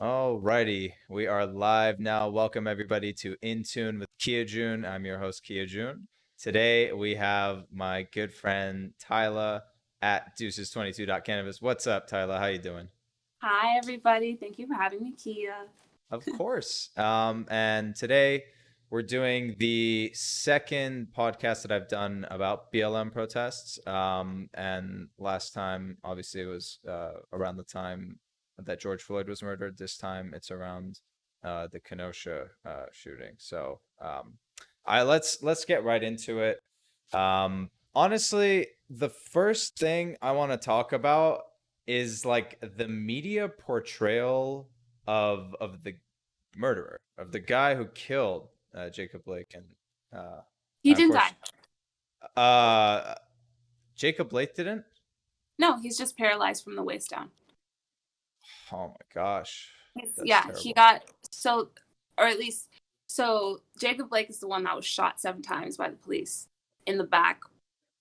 Alrighty, we are live now. Welcome everybody to In Tune with Joon. I'm your host Joon. Today we have my good friend Tyler at Deuces22.cannabis. What's up, Tyler? How you doing? Hi, everybody. Thank you for having me, Kia. Of course. And today we're doing the second podcast that I've done about BLM protests. And last time, obviously, it was around the time that George Floyd was murdered. This time, it's around the Kenosha shooting. So, let's get right into it. Honestly, the first thing I want to talk about is like the media portrayal of the murderer, of the guy who killed Jacob Blake, and uh, He didn't die. unfortunately, uh, Jacob Blake didn't. No, he's just paralyzed from the waist down. Oh my gosh, that's Yeah, he terrible. got so, or at least, so Jacob Blake is the one that was shot 7 times by the police in the back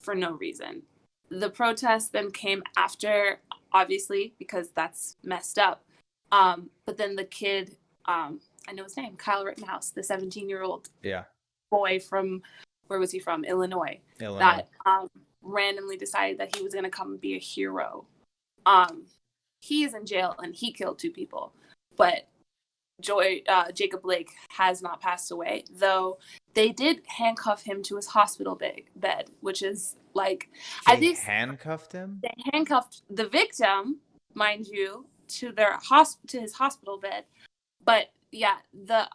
for no reason. The protest then came after, obviously, because that's messed up. But then the kid, I know his name, Kyle Rittenhouse, the 17-year-old Yeah, boy from, where was he from? Illinois, Illinois. that randomly decided that he was going to come and be a hero. Um, he is in jail and he killed 2 people, but Jacob Blake has not passed away, though they did handcuff him to his hospital bed, which is like, I They think handcuffed him. they handcuffed the victim, mind you, to to his hospital bed. But yeah, the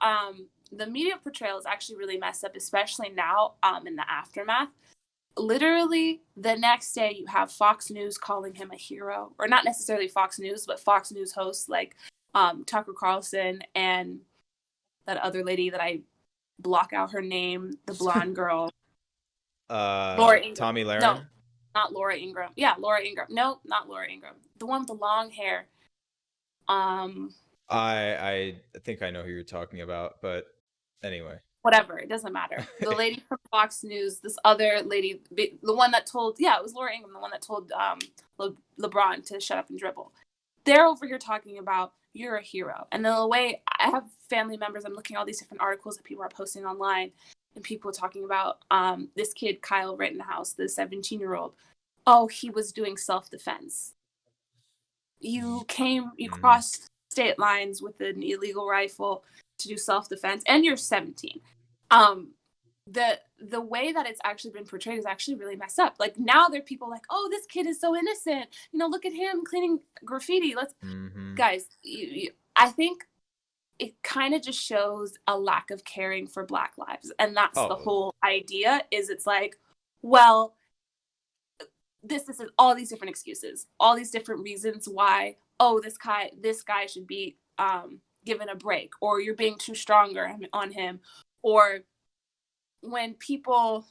media portrayal is actually really messed up, especially now in the aftermath. Literally the next day you have Fox News calling him a hero, or not necessarily Fox News, but Fox News hosts like Tucker Carlson and that other lady that I block out her name, the blonde girl, Laura Ingram. Tommy No, Lahren. not Laura Ingram. Yeah, Laura Ingram. No, not Laura Ingram. The one with the long hair. Um, I think I know who you're talking about, but anyway. Whatever, it doesn't matter. The lady from Fox News, this other lady, the one that told, yeah, it was Laura Ingram, the one that told LeBron to shut up and dribble. They're over here talking about you're a hero. And then the way I have family members, I'm looking at all these different articles that people are posting online, and people are talking about this kid, Kyle Rittenhouse, the 17-year-old. Oh, he was doing self-defense. You Mm, crossed state lines with an illegal rifle to do self-defense, and you're 17. Um, the way that it's actually been portrayed is actually really messed up. Like now there are people like, oh, this kid is so innocent. Look at him cleaning graffiti. Let's mm-hmm. guys. I think it kind of just shows a lack of caring for Black lives, and that's the Oh, whole idea. Is it's like, well, this is all these different excuses, all these different reasons why. Oh, this guy should be given a break, or you're being too stronger on him, or when people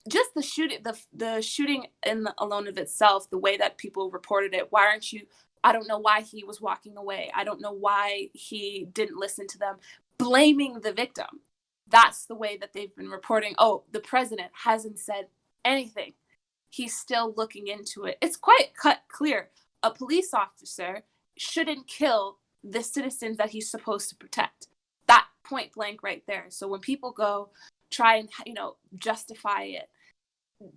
just the shooting in alone of itself, the way that people reported it. Why aren't you? I don't know why he was walking away. I don't know why he didn't listen to them, blaming the victim. That's the way that they've been reporting. Oh, the president hasn't said anything. He's still looking into it. It's quite cut clear. A police officer shouldn't kill the citizens that he's supposed to protect. That point blank right there. So when people go try and justify it,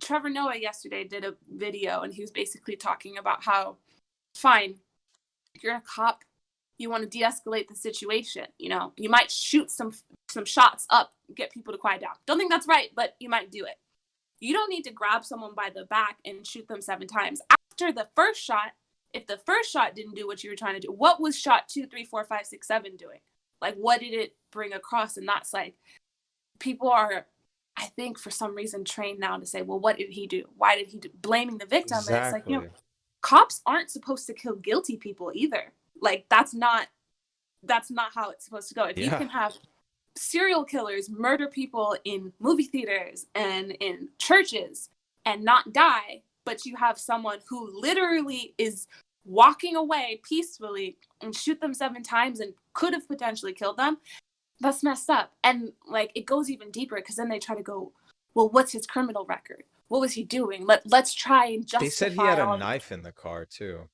Trevor Noah yesterday did a video and he was basically talking about how, fine, you're a cop, you want to de-escalate the situation. You might shoot some shots up, get people to quiet down. Don't think that's right, but you might do it. You don't need to grab someone by the back and shoot them 7 times. After the first shot, if the first shot didn't do what you were trying to do, what was shot 2, 3, 4, 5, 6, 7 doing? Like, what did it bring across? And that's like, people are, I think, for some reason trained now to say, well, what did he do? Why did he do? Blaming the victim. And it's like, exactly. cops aren't supposed to kill guilty people either. Like, that's not how it's supposed to go. If you Yeah. can have serial killers murder people in movie theaters and in churches and not die, but you have someone who literally is walking away peacefully and shoot them 7 times and could have potentially killed them, that's messed up. And like it goes even deeper because then they try to go, well, what's his criminal record? What was he doing? Let's try and They said he justify had a all of it. knife in the car too.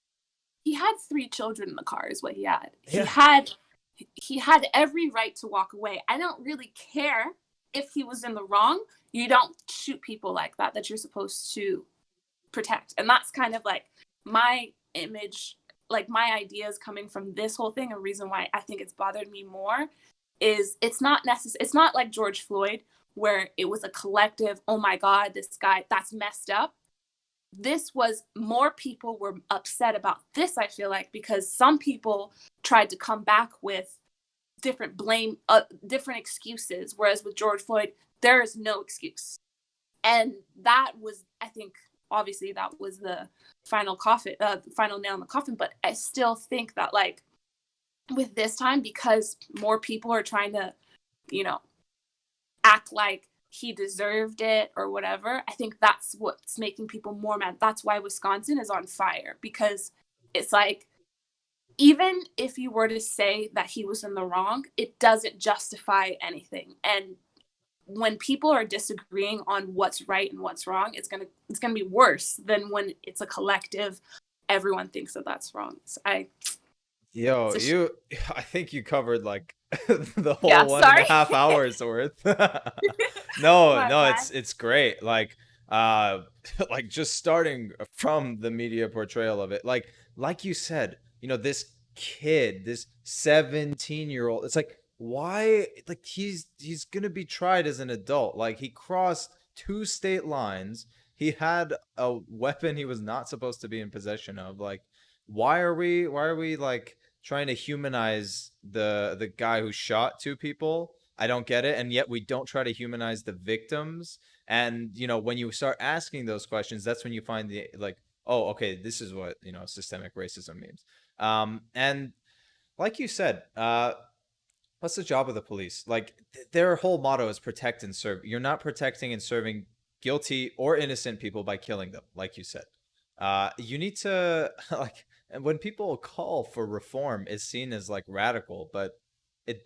he had 3 children in the car is what he had. Yeah. He had every right to walk away. I don't really care if he was in the wrong. You don't shoot people like that you're supposed to protect. And that's kind of like my image, like my ideas coming from this whole thing. A reason why I think it's bothered me more is it's not necessary. It's not like George Floyd where it was a collective, oh my God, this guy, that's messed up. This was more people were upset about this, I feel like, because some people tried to come back with different excuses, whereas with George Floyd there is no excuse. And that was, I think, obviously that was the final nail in the coffin. But I still think that, like, with this time, because more people are trying to, you know, act like he deserved it or whatever, I think that's what's making people more mad. That's why Wisconsin is on fire, because it's like, even if you were to say that he was in the wrong, it doesn't justify anything. And when people are disagreeing on what's right and what's wrong, it's gonna be worse than when it's a collective. Everyone thinks that that's wrong. So Yo, I think you covered like the yeah, whole one and a sorry. half hours worth. No, My no, bad. it's great. Like, uh, like just starting from the media portrayal of it, like you said, this kid, this 17-year-old, it's like, why, like he's gonna be tried as an adult. Like he crossed 2 state lines. He had a weapon he was not supposed to be in possession of. Like, why are we like trying to humanize the guy who shot 2 people? I don't get it. And yet we don't try to humanize the victims. And when you start asking those questions, that's when you find the like, oh, okay, this is what systemic racism means. And like you said, what's the job of the police? Like their whole motto is protect and serve. You're not protecting and serving guilty or innocent people by killing them, like you said. You need to like, and when people call for reform, is seen as like radical, but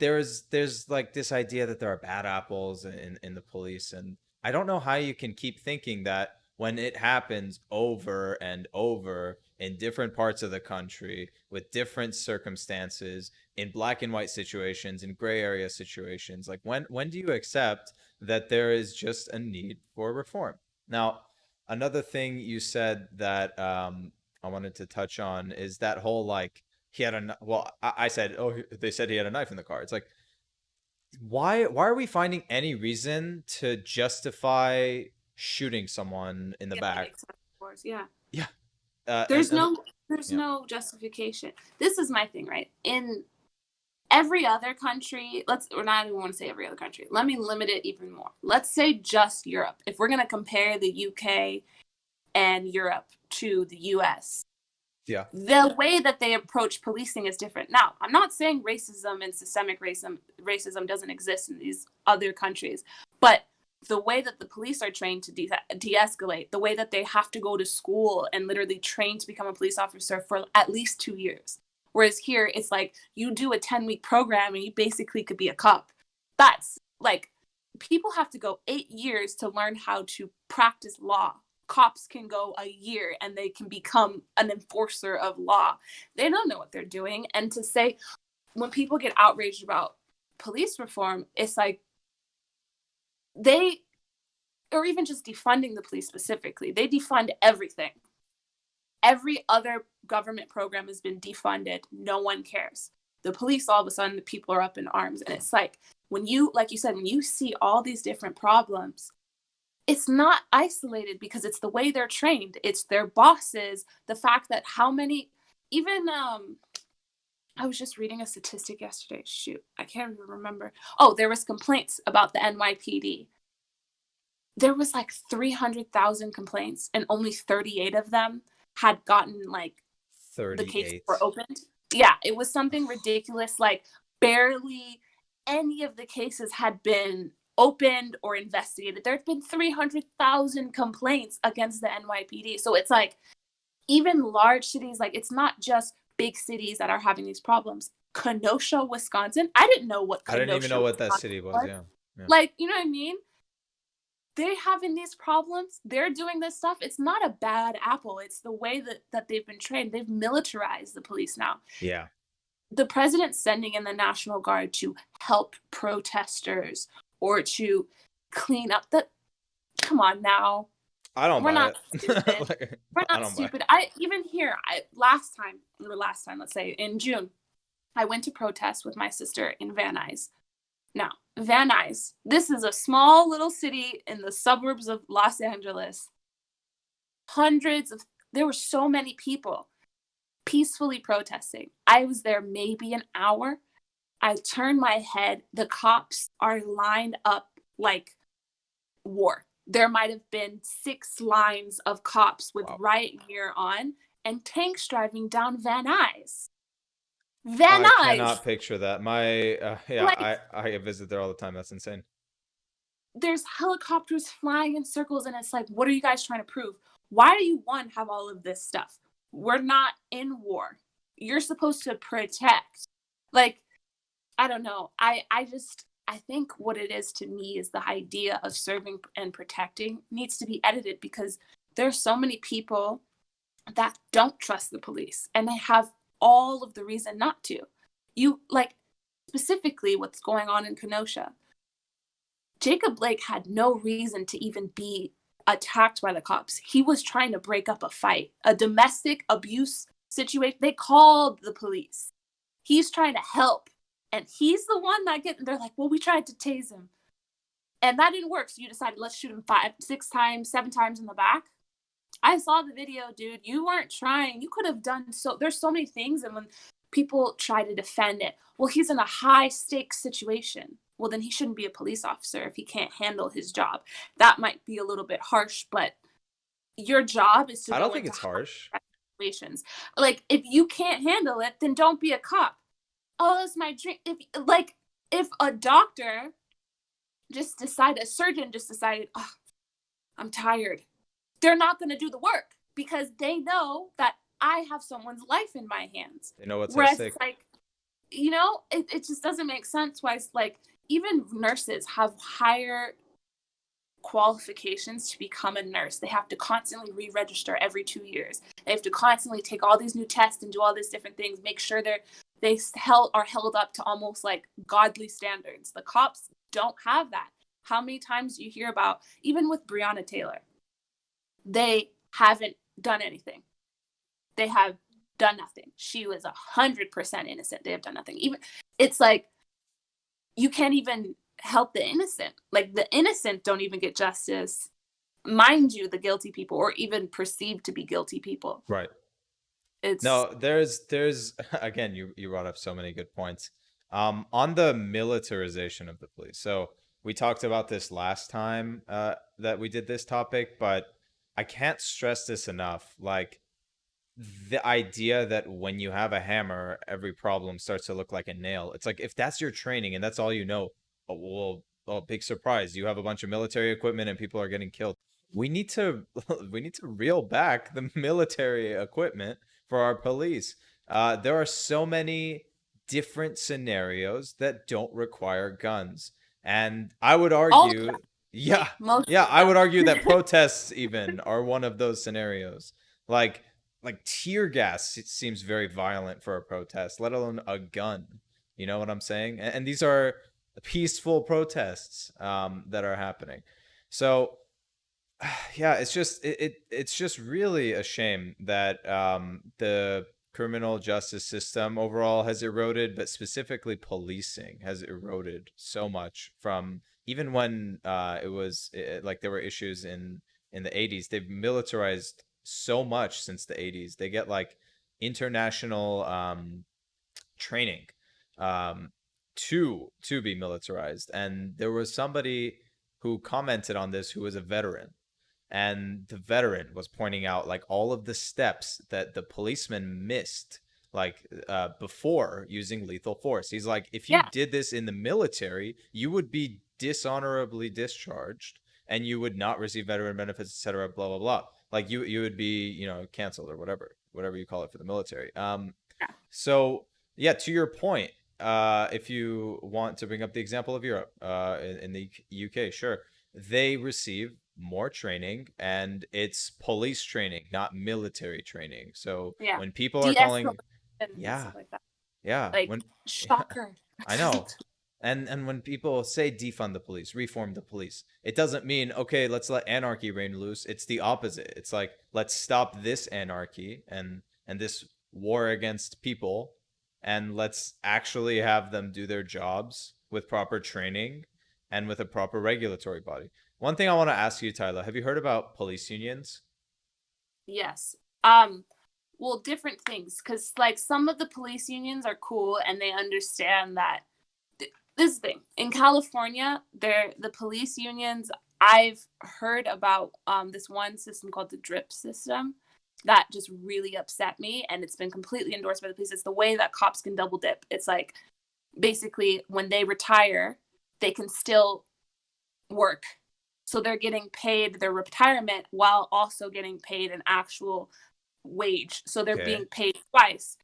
there's like this idea that there are bad apples in the police, and I don't know how you can keep thinking that when it happens over and over in different parts of the country with different circumstances, in black and white situations, in gray area situations, like when do you accept that there is just a need for reform? Now, another thing you said that I wanted to touch on is that whole like he had I said, oh, they said he had a knife in the car. It's like, why are we finding any reason to justify shooting someone in the Yeah, back? excessive force. Yeah. Yeah. There's And no there's yeah. no justification. This is my thing, right? In every other country, or not even want to say every other country. Let me limit it even more. Let's say just Europe. If we're gonna compare the UK and Europe to the US, Yeah. the way that they approach policing is different. Now, I'm not saying racism and systemic racism doesn't exist in these other countries, but the way that the police are trained to de-escalate, the way that they have to go to school and literally train to become a police officer for at least 2 years. Whereas here, it's like you do a 10-week program and you basically could be a cop. That's like, people have to go 8 years to learn how to practice law. Cops can go a year and they can become an enforcer of law. They don't know what they're doing. And to say, when people get outraged about police reform, it's like or even just defunding the police specifically, they defund everything. Every other government program has been defunded. No one cares. The police, all of a sudden, the people are up in arms. And it's like, like you said, when you see all these different problems, it's not isolated because it's the way they're trained. It's their bosses. The fact that even I was just reading a statistic yesterday. Shoot, I can't even remember. Oh, there was complaints about the NYPD. There was like 300,000 complaints and only 38 of them had gotten like 38. The cases were opened. Yeah, it was something ridiculous. Like barely any of the cases had been opened or investigated. There had been 300,000 complaints against the NYPD. So it's like, even large cities, like it's not just big cities that are having these problems. Kenosha, Wisconsin. I didn't know what I didn't even Kenosha, know what that Wisconsin city was. Yeah. Like, you know what I mean? they're having these problems. They're doing this stuff. It's not a bad apple. It's the way that they've been trained. They've militarized the police now. Yeah. The president's sending in the National Guard to help protesters or to clean up the. Come on now. I don't We're buy not it. stupid. Like, We're I not don't buy it. stupid. I even here, last time, let's say in June, I went to protest with my sister in Van Nuys. Now, Van Nuys, this is a small little city in the suburbs of Los Angeles. There were so many people peacefully protesting. I was there maybe an hour. I turned my head. The cops are lined up like war. There might have been 6 lines of cops with Wow. riot gear on and tanks driving down Van Nuys. Van I Nuys! cannot picture that. My yeah, Like, I visit there all the time. That's insane. there's helicopters flying in circles, and it's like, what are you guys trying to prove? Why do you, one, have all of this stuff? We're not in war. You're supposed to protect. Like, I don't know. I think what it is to me is the idea of serving and protecting needs to be edited, because there's so many people that don't trust the police and they have all of the reason not to. You like specifically what's going on in Kenosha. Jacob Blake had no reason to even be attacked by the cops. He was trying to break up a fight, a domestic abuse situation. They called the police. He's trying to help. And he's the one that they're like, well, we tried to tase him. And that didn't work. So you decided, let's shoot him 5, 6 times, 7 times in the back. I saw the video, dude. You weren't trying. You could have done so. There's so many things. And when people try to defend it, well, he's in a high stakes situation. Well, then he shouldn't be a police officer if he can't handle his job. That might be a little bit harsh, but your job is to I go don't think into it's harsh. high situations. Like, if you can't handle it, then don't be a cop. Oh, it's my dream. If a doctor a surgeon just decided, oh, I'm tired, they're not going to do the work because they know that I have someone's life in my hands. They know what's at Whereas stake. it's like, it just doesn't make sense why it's like even nurses have higher qualifications to become a nurse. They have to constantly re-register every 2 years. They have to constantly take all these new tests and do all these different things, make sure they are held up to almost like godly standards. The cops don't have that. How many times do you hear about, even with Breonna Taylor, they haven't done anything. They have done nothing. She was 100% innocent. They have done nothing. Even it's like you can't even help the innocent. Like the innocent don't even get justice. Mind you, the guilty people, or even perceived to be guilty people. Right. It's No, there's again, you brought up so many good points. On the militarization of the police. So we talked about this last time that we did this topic, but I can't stress this enough. Like the idea that when you have a hammer, every problem starts to look like a nail. It's like if that's your training and that's all you know, big surprise, you have a bunch of military equipment and people are getting killed. We need to we need to reel back the military equipment for our police. There are so many different scenarios that don't require guns, and I would all of argue, them. yeah, Like most yeah, of I would them. argue that protests even are one of those scenarios. Like tear gas, it seems very violent for a protest, let alone a gun. You know what I'm saying? And these are peaceful protests that are happening. So yeah, it's just really a shame that the criminal justice system overall has eroded, but specifically policing has eroded so much from even when like there were issues in the 80s. They've militarized so much since the 80s. They get like international training to be militarized. And there was somebody who commented on this who was a veteran, and the veteran was pointing out like all of the steps that the policeman missed like before using lethal force. He's like, if you Yeah. did this in the military, you would be dishonorably discharged and you would not receive veteran benefits, etc., blah blah blah. Like you would be, canceled or whatever you call it for the military. Yeah. So yeah, to your point, if you want to bring up the example of Europe, in the UK, sure. they receive more training, and it's police training, not military training. So Yeah. when people are De-escalation calling, and yeah, stuff like that. yeah, Like, when shocker. I know. And when people say defund the police, reform the police, it doesn't mean okay, let's let anarchy reign loose. It's the opposite. It's like let's stop this anarchy and this war against people, and let's actually have them do their jobs with proper training and with a proper regulatory body. One thing I want to ask you, Tyler, have you heard about police unions? Yes. Well, different things, because like some of the police unions are cool and they understand that this thing in California, the police unions. I've heard about this one system called the drip system that just really upset me, and it's been completely endorsed by the police. It's the way that cops can double dip. It's like basically when they retire, they can still work. So they're getting paid their retirement while also getting paid an actual wage. So they're Okay. being paid twice.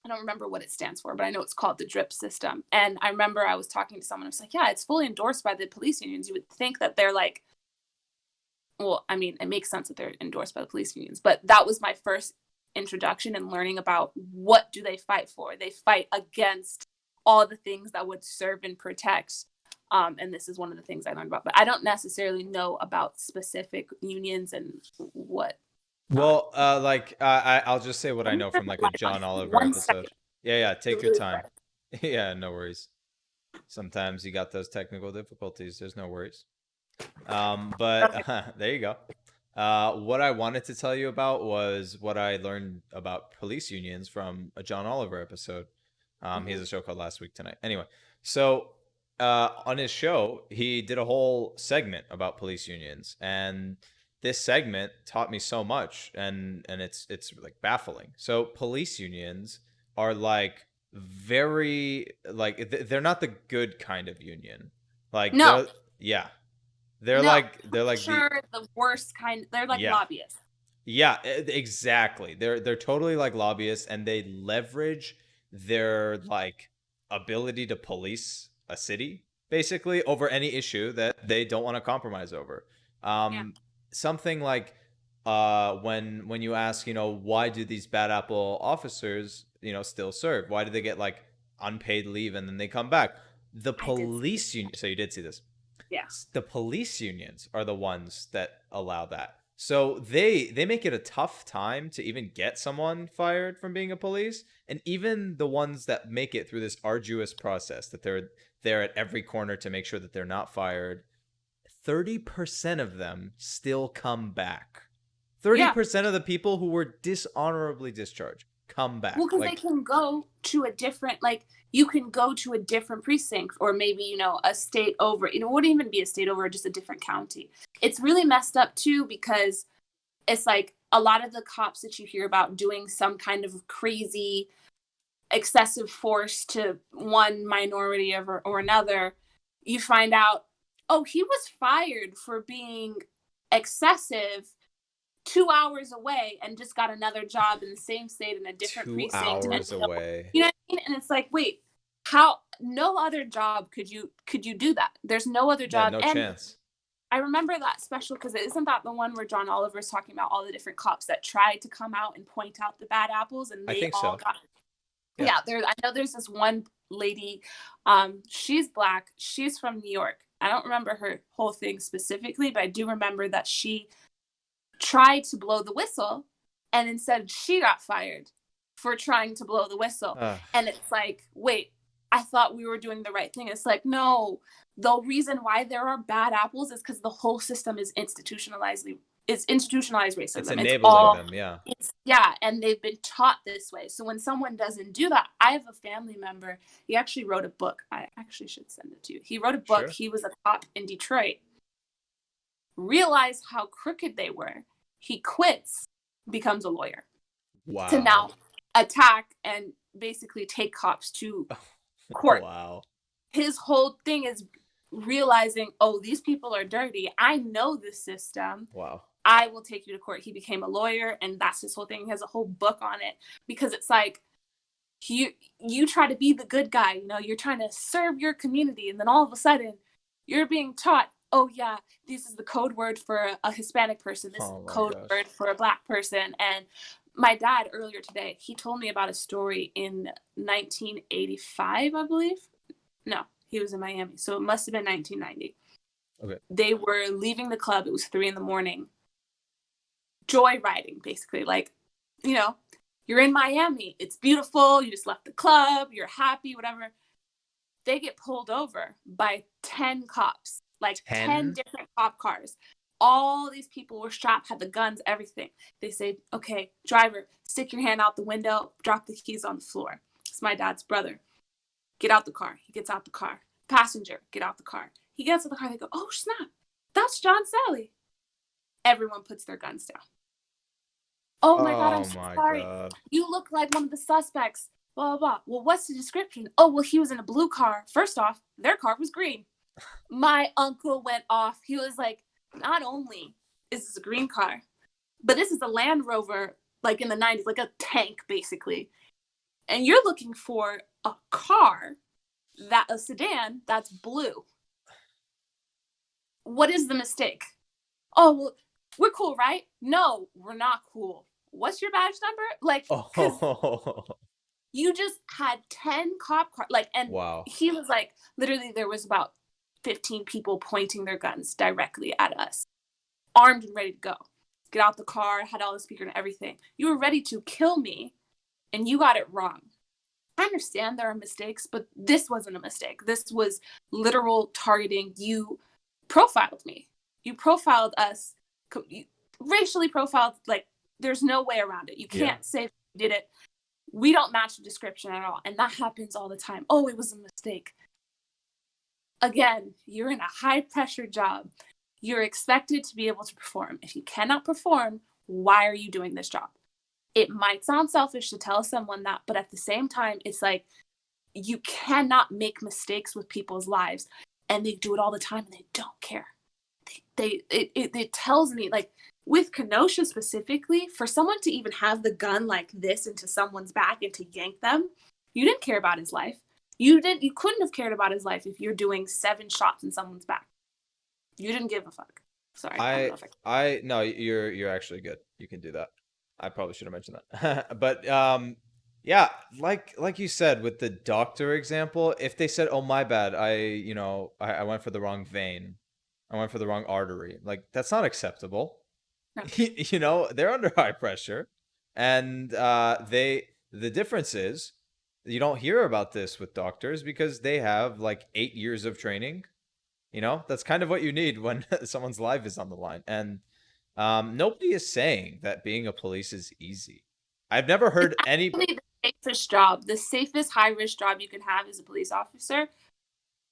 I don't remember what it stands for, but I know it's called the drip system. And I remember I was talking to someone, I was like, yeah, it's fully endorsed by the police unions. You would think that they're like, well, I mean, it makes sense that they're endorsed by the police unions, but that was my first introduction in learning about what do they fight for. They fight against all the things that would serve and protect. And this is one of the things I learned about, but I don't necessarily know about specific unions and what. Well, I'll just say what I know from like a John Oliver One episode. second. Yeah, yeah, take your time. Yeah, no worries. Sometimes you got those technical difficulties. There's no worries. But Okay. there you go. What I wanted to tell you about was what I learned about police unions from a John Oliver episode. He has a show called Last Week Tonight. Anyway, so on his show, he did a whole segment about police unions, and this segment taught me so much, and it's like baffling. So police unions are like very like they're not the good kind of union. Like No, yeah, they're no, like for they're like the sure the worst kind. They're like yeah. lobbyists. Yeah, exactly. They're totally like lobbyists, and they leverage their like ability to police a city basically over any issue that they don't want to compromise over. Yeah, Um Something like when you ask, why do these bad apple officers, still serve? Why do they get like unpaid leave and then they come back? The I did see this. police union, so you did see this, Yeah, the police unions are the ones that allow that. So they make it a tough time to even get someone fired from being a police, and even the ones that make it through this arduous process that they're there at every corner to make sure that they're not fired, 30% of them still come back. yeah. 30% of the people who were dishonorably discharged come Well, back. because they Like, can go to a different, like, you can go to a different precinct, or maybe, a state over. It wouldn't even be a state over, just a different county. It's really messed up too, because it's like a lot of the cops that you hear about doing some kind of crazy excessive force to one minority or another, you find out, oh, he was fired for being excessive 2 hours away and just got another job in the same state in a different two precinct. And hours away. you know what I mean? And it's like, wait, how? No other job could you do that? There's no other Yeah, job. no And chance. I remember that special, because isn't that the one where John Oliver's talking about all the different cops that tried to come out and point out the bad apples, and I they think all so. got. Yeah. Yeah, I know there's this one lady, she's Black, she's from New York. I don't remember her whole thing specifically, but I do remember that she tried to blow the whistle, and instead she got fired for trying to blow the whistle. Uh, And it's like, wait, I thought we were doing the right thing. It's like, no, the reason why there are bad apples is because the whole system is institutionalized it's racism. It's enabling all them. Yeah. yeah, and they've been taught this way. So when someone doesn't do that, I have a family member, he actually wrote a book. I actually should send it to you. He wrote a book. Sure. He was a cop in Detroit, realized how crooked they were. He quits, becomes a lawyer to Wow. now attack and basically take cops to court. Wow. His whole thing is realizing, oh, these people are dirty. I know the system. Wow. I will take you to court. He became a lawyer, and that's his whole thing. He has a whole book on it, because it's like you try to be the good guy, you're trying to serve your community, and then all of a sudden you're being taught, oh yeah, this is the code word for a Hispanic person, this is Oh the my code gosh. word for a Black person. And my dad earlier today, he told me about a story in 1985, I believe. No, he was in Miami, so it must have been 1990. Okay. They were leaving the club. It was 3 a.m. Joyriding, basically. Like, you know, you're in Miami. It's beautiful. You just left the club. You're happy, whatever. They get pulled over by 10 cops, like 10 10? different cop cars. All these people were strapped, had the guns, everything. They say, okay, driver, stick your hand out the window, drop the keys on the floor. It's my dad's brother. Get out the car. He gets out the car. Passenger, get out the car. He gets out the car. They go, oh, snap. That's John Sally. Everyone puts their guns down. Oh my God, I'm Oh so my sorry. God. You look like one of the suspects. Blah, blah, blah. Well, what's the description? Oh, well, he was in a blue car. First off, their car was green. My uncle went off. He was like, not only is this a green car, but this is a Land Rover, like in the 90s, like a tank, basically. And you're looking for a car, a sedan that's blue. What is the mistake? Oh, well, we're cool, right? No, we're not cool. What's your badge number? Like, because Oh, you just had 10 cop cars. Like, and wow. he was like, literally, there was about 15 people pointing their guns directly at us, armed and ready to go. Get out the car, had all the speaker and everything. You were ready to kill me, and you got it wrong. I understand there are mistakes, but this wasn't a mistake. This was literal targeting. You profiled me. You profiled us, you racially profiled. Like, there's no way around it. You Yeah. can't say you did it. We don't match the description at all. And that happens all the time. Oh, it was a mistake. Again, you're in a high pressure job. You're expected to be able to perform. If you cannot perform, why are you doing this job? It might sound selfish to tell someone that, but at the same time, it's like you cannot make mistakes with people's lives, and they do it all the time and they don't care. It tells me, like, with Kenosha specifically, for someone to even have the gun like this into someone's back and to yank them, you didn't care about his life. You couldn't have cared about his life if you're doing 7 shots in someone's back. You didn't give a fuck. Sorry, I don't know if No, you're actually good. You can do that. I probably should have mentioned that. But yeah, like you said with the doctor example, if they said, "Oh, my bad, I went for the wrong vein. I went for the wrong artery." Like, that's not acceptable. No. They're under high pressure, and the difference is you don't hear about this with doctors because they have like 8 years of training. That's kind of what you need when someone's life is on the line. And nobody is saying that being a police is easy. I've never heard any. Really the safest job, the safest high risk job you can have as a police officer.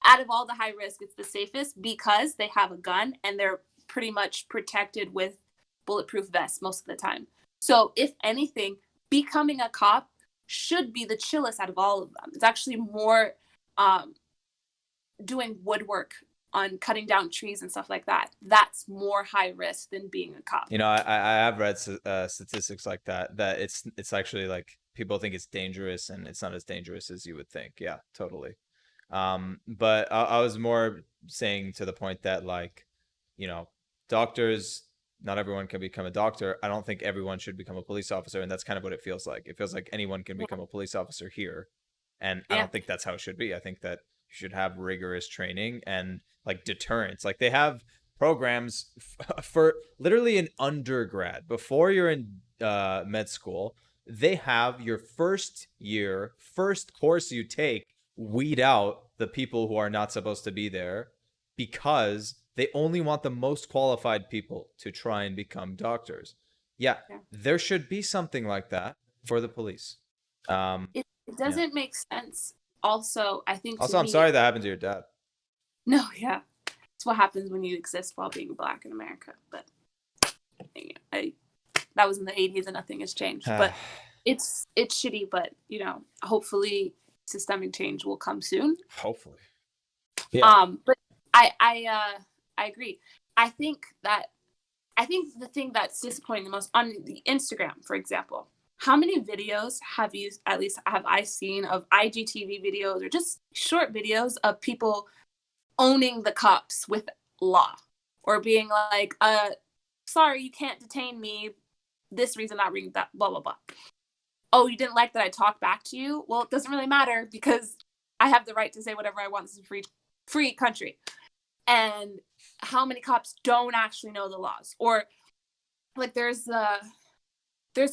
Out of all the high risk, it's the safest because they have a gun and they're pretty much protected with bulletproof vests most of the time. So if anything, becoming a cop should be the chillest out of all of them. It's actually more doing woodwork on cutting down trees and stuff like that. That's more high risk than being a cop. I have read statistics like that it's actually like people think it's dangerous and it's not as dangerous as you would think. Yeah, totally. But I was more saying to the point that, like, doctors, not everyone can become a doctor. I don't think everyone should become a police officer, and that's kind of what it feels like. It feels like anyone can become a police officer here, and I don't think that's how it should be. I think that you should have rigorous training and like deterrence. Like, they have programs for literally an undergrad before you're in med school. They have your first course you take, weed out the people who are not supposed to be there because they only want the most qualified people to try and become doctors. Yeah. There should be something like that for the police. It doesn't make sense. Also, I think Also, I'm sorry that happened to your dad. No, yeah. It's what happens when you exist while being Black in America. But that was in the 80s and nothing has changed. But it's shitty, but hopefully systemic change will come soon. Hopefully. Yeah. But I agree. I think the thing that's disappointing the most on the Instagram, for example, how many videos have I seen of IGTV videos or just short videos of people owning the cops with law, or being like, sorry, you can't detain me, this reason, that reason, that, blah blah blah. Oh, you didn't like that I talked back to you? Well, it doesn't really matter because I have the right to say whatever I want. This is a free country. And how many cops don't actually know the laws? Or like there's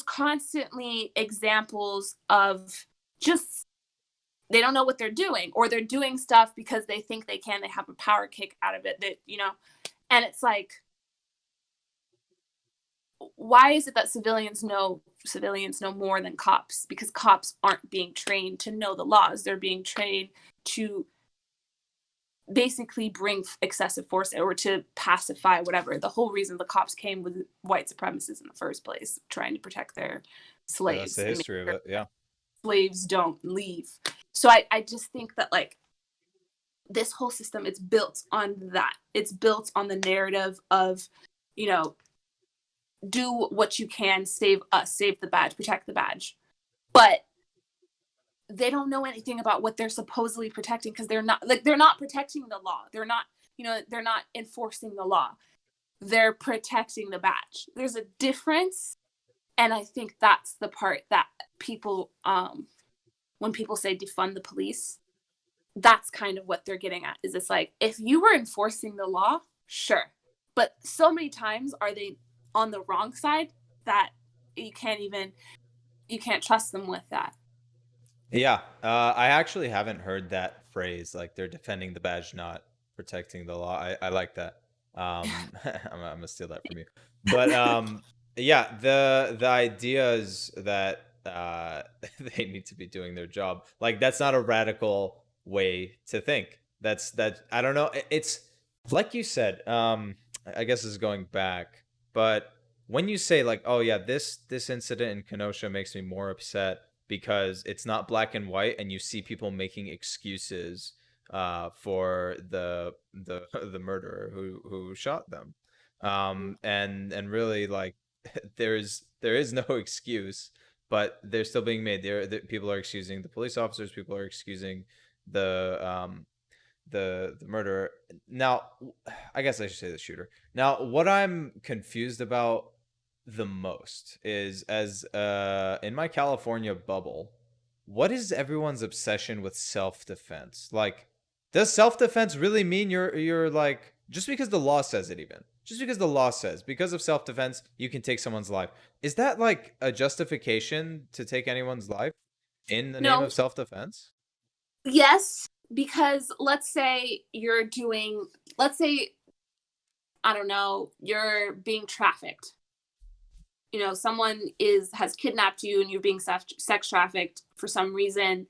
constantly examples of just they don't know what they're doing, or they're doing stuff because they think they can. They have a power kick out of it, that, and it's like, why is it that civilians know more than cops? Because cops aren't being trained to know the laws. They're being trained to basically bring excessive force or to pacify whatever. The whole reason the cops came with white supremacists in the first place, trying to protect their Yeah, that's slaves the and make history of sure it. Yeah. slaves don't leave. So I just think that, like, this whole system, it's built on that. It's built on the narrative of, do what you can, save us, save the badge, protect the badge. But they don't know anything about what they're supposedly protecting, because they're not protecting the law. They're not, they're not enforcing the law. They're protecting the badge. There's a difference. And I think that's the part that people, when people say defund the police, that's kind of what they're getting at. Is it's like, if you were enforcing the law, sure. But so many times are they on the wrong side that you can't trust them with that. Yeah, I actually haven't heard that phrase. Like they're defending the badge, not protecting the law. I like that. I'm gonna steal that from you. But yeah, the idea is that they need to be doing their job. Like that's not a radical way to think. That I don't know. It's like you said. I guess this is going back, but when you say like, oh yeah, this incident in Kenosha makes me more upset because it's not black and white, and you see people making excuses for the murderer who shot them, and really like there is no excuse, but they're still being made. People are excusing the police officers, people are excusing the the murderer. Now, I guess I should say the shooter. Now, what I'm confused about the most is, as in my California bubble, what is everyone's obsession with self-defense? Like, does self-defense really mean you're like, just because the law says it, even just because the law says because of self-defense you can take someone's life, is that like a justification to take anyone's life in the name No. of self-defense? Yes, because let's say, I don't know, you're being trafficked. Someone has kidnapped you and you're being sex trafficked for some reason.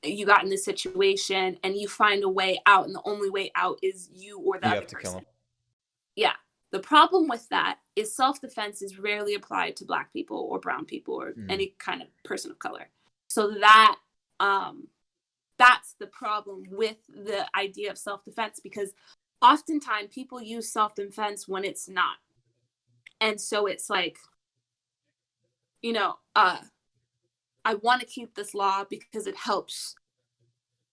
You got in this situation and you find a way out, and the only way out is you or the You other have to kill person. him. Yeah. The problem with that is self-defense is rarely applied to Black people or brown people or any kind of person of color. So that's the problem with the idea of self-defense, because oftentimes people use self-defense when it's not. And so it's like, I want to keep this law because it helps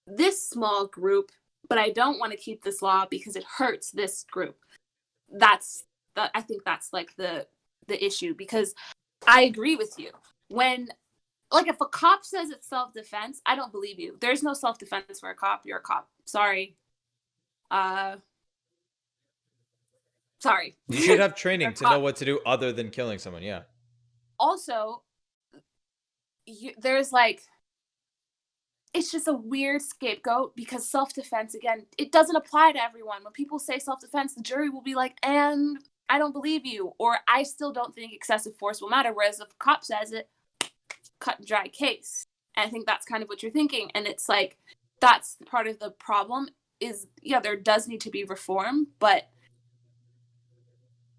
this small group, but I don't want to keep this law because it hurts this group. I think that's like the issue, because I agree with you. When, like, if a cop says it's self-defense, I don't believe you. There's no self-defense for a cop. You're a cop. Sorry. Sorry. You should have training to know what to do other than killing someone. Yeah. Also, there's like, it's just a weird scapegoat, because self-defense, again, it doesn't apply to everyone. When people say self-defense, the jury will be like, and I don't believe you, or I still don't think excessive force will matter. Whereas if a cop says it, cut and dry case. And I think that's kind of what you're thinking. And it's like, that's part of the problem is, yeah, there does need to be reform, but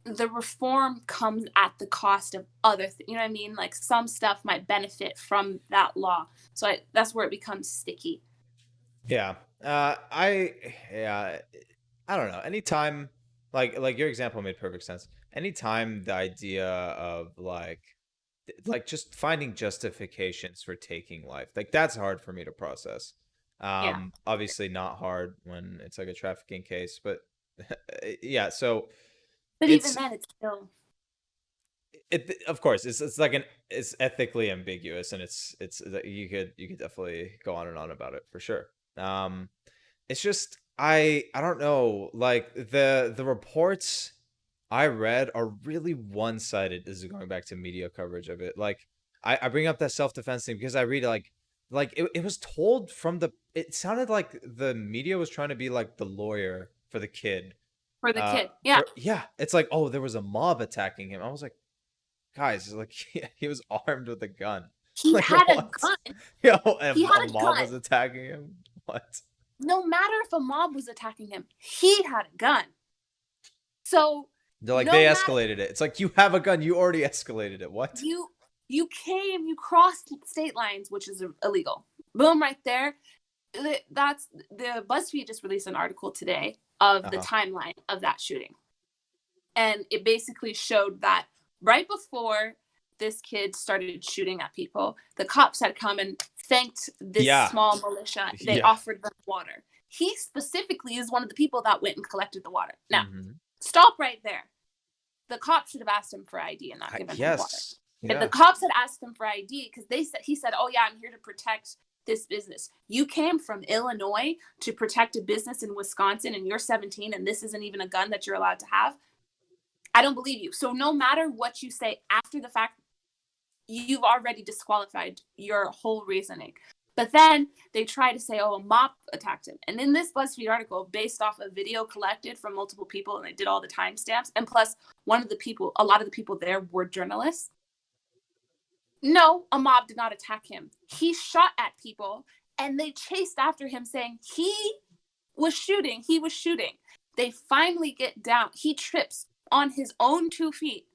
the reform comes at the cost of other things. You know what I mean? Like, some stuff might benefit from that law. So that's where it becomes sticky. Yeah. I don't know. Anytime, like your example made perfect sense. Anytime the idea of like just finding justifications for taking life, like that's hard for me to process. Yeah. Obviously not hard when it's like a trafficking case, but yeah. So But even it's then, it's still it of course it's like it's ethically ambiguous, and it's you could definitely go on and on about it for sure. Um, it's just I don't know, like the reports I read are really one-sided. This is going back to media coverage of it. Like I bring up that self-defense thing because I read like it was told from the it sounded like the media was trying to be like the lawyer for the kid. for the kid. Yeah. For yeah, it's like, oh, there was a mob attacking him. I was like, guys, like he was armed with a gun. He Like had a what? gun. You know, He and a had a mob was gun. attacking him. What? No matter if a mob was attacking him, he had a gun. So They're like, they no matter escalated it. It's like, you have a gun. You already escalated it. What? you came, you crossed state lines, which is illegal. Boom, right there. That's the BuzzFeed just released an article today of the Uh-huh. timeline of that shooting. And it basically showed that right before this kid started shooting at people, the cops had come and thanked this Yeah. small militia. They Yeah. offered them water. He specifically is one of the people that went and collected the water. Now, Mhm. stop right there. The cops should have asked him for ID and not given him water. Yes. If the Yeah. cops had asked him for ID, because he said, "Oh yeah, I'm here to protect this business." You came from Illinois to protect a business in Wisconsin, and you're 17, and this isn't even a gun that you're allowed to have. I don't believe you. So no matter what you say after the fact, you've already disqualified your whole reasoning. But then they try to say, "Oh, a mob attacked him." And in this BuzzFeed article, based off a video collected from multiple people, and they did all the timestamps, and plus a lot of the people there were journalists. No, a mob did not attack him. He shot at people, and they chased after him saying he was shooting. He was shooting. They finally get down. He trips on his own 2 feet.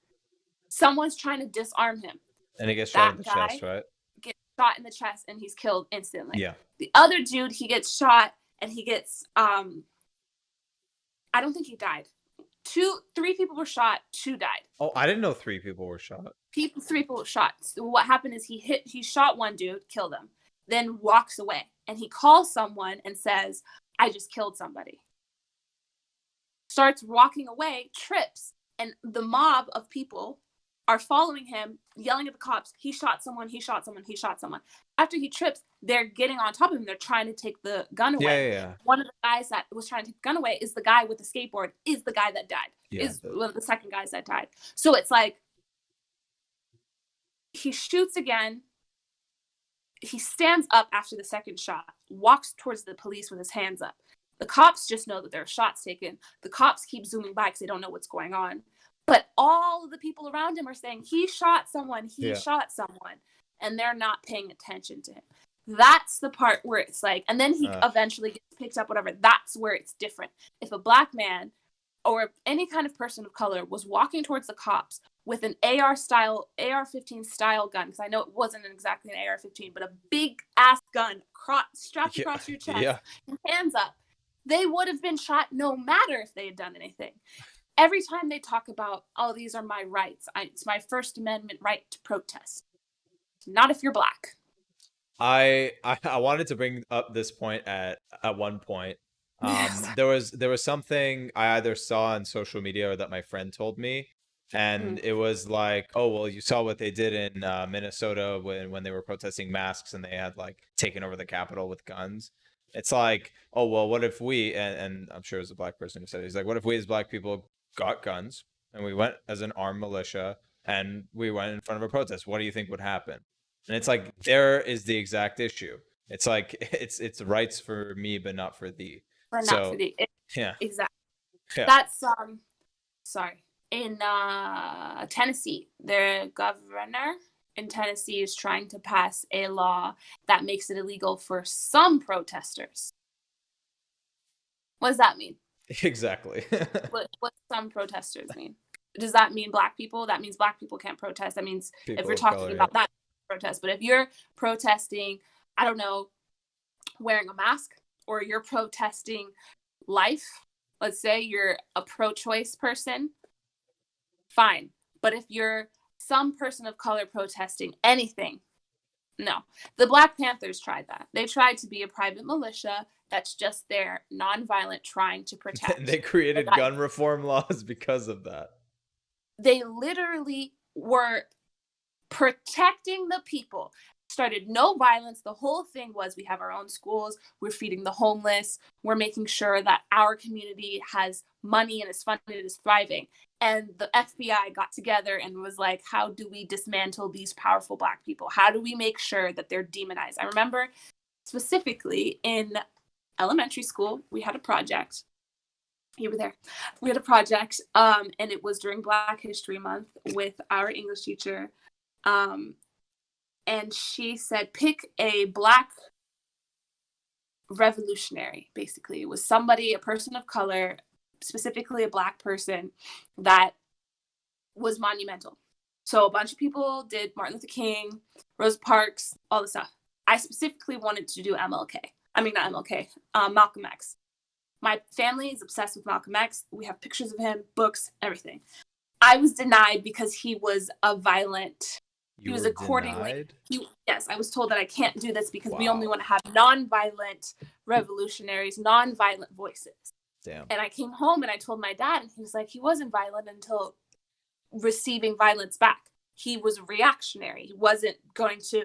Someone's trying to disarm him. And he gets shot in That the guy chest, right? gets shot in the chest, and he's killed instantly. Yeah. The other dude, he gets shot, and he gets I don't think he died. 3 people were shot, 2 died. Oh, I didn't know 3 people were shot. 3 people were shot. So what happened is he shot one dude, killed him, then walks away, and he calls someone and says, "I just killed somebody." Starts walking away, trips, and the mob of people are following him, yelling at the cops, "He shot someone, he shot someone, he shot someone." After he trips, they're getting on top of him. They're trying to take the gun away. Yeah. One of the guys that was trying to take the gun away is the guy with the skateboard, is the guy that died, Yeah, is one of the second guys that died. So it's like, he shoots again. He stands up after the second shot, walks towards the police with his hands up. The cops just know that there are shots taken. The cops keep zooming by because they don't know what's going on. But all of the people around him are saying, "He shot someone, he shot someone." And they're not paying attention to him. That's the part where it's like, and then he eventually gets picked up, whatever. That's where it's different. If a black man or any kind of person of color was walking towards the cops with an AR-15 style gun, because I know it wasn't exactly an AR-15, but a big ass gun strapped across your chest, and hands up, they would have been shot no matter if they had done anything. Every time they talk about, "Oh, these are my rights. It's my First Amendment right to protest." Not if you're black. I wanted to bring up this point at one point. Yes. There was something I either saw on social media or that my friend told me, and it was like, "Oh, well, you saw what they did in Minnesota when they were protesting masks, and they had like taken over the Capitol with guns." It's like, "Oh, well, what if we," and I'm sure it was a black person who said it, he's like, "What if we as black people got guns and we went as an armed militia and we went in front of a protest? What do you think would happen?" And it's like, there is the exact issue. It's like, it's rights for me, but not for thee. But not for thee. Yeah. Exactly. Yeah. That's sorry. In Tennessee, the governor in Tennessee is trying to pass a law that makes it illegal for some protesters. What does that mean? Exactly. What some protesters mean? Does that mean black people? That means black people can't protest. That means People if we're of talking color, about that protest, but if you're protesting, I don't know, wearing a mask, or you're protesting life, let's say you're a pro-choice person, fine. But if you're some person of color protesting anything, No. The Black Panthers tried that. They tried to be a private militia that's just there, nonviolent, trying to They protect. created gun reform laws because of that. They literally were protecting the people. Started no violence. The whole thing was we have our own schools, we're feeding the homeless, we're making sure that our community has money and is funded, is thriving. And the FBI got together and was like, how do we dismantle these powerful Black people? How do we make sure that they're demonized? I remember specifically in elementary school, we had a project. You were there. We had a project, and it was during Black History Month with our English teacher. And she said, pick a Black revolutionary, basically. It was somebody, a person of color, specifically a Black person, that was monumental. So a bunch of people did Martin Luther King, Rosa Parks, all this stuff. I specifically wanted to do MLK. I mean, not MLK, Malcolm X. My family is obsessed with Malcolm X. We have pictures of him, books, everything. I was denied because he was a violent. He was accordingly. Yes, I was told that I can't do this because we only want to have non-violent revolutionaries, non-violent voices. Damn. And I came home and I told my dad, and he was like, he wasn't violent until receiving violence back. He was reactionary. He wasn't going to.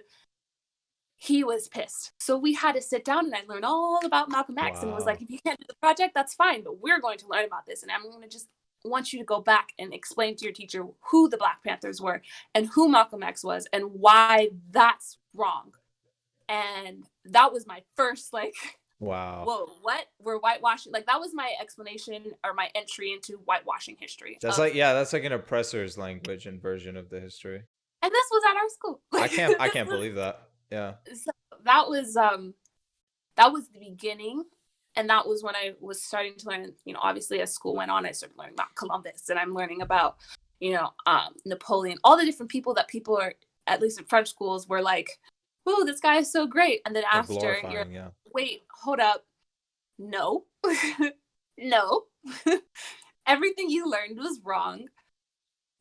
He was pissed. So we had to sit down and I learned all about Malcolm X and was like, if you can't do the project, that's fine, but we're going to learn about this. And I'm going to just want you to go back and explain to your teacher who the Black Panthers were and who Malcolm X was and why that's wrong. And that was my first wow. Whoa, what? We're whitewashing. Like that was my explanation or my entry into whitewashing history. That's that's like an oppressor's language and version of the history. And this was at our school. I can't believe that. Yeah. So that was the beginning. And that was when I was starting to learn, obviously as school went on, I started learning about Columbus and I'm learning about, Napoleon, all the different people that people are, at least in French schools, were like, oh, this guy is so great. And then after you're, wait, hold up. No, no, everything you learned was wrong.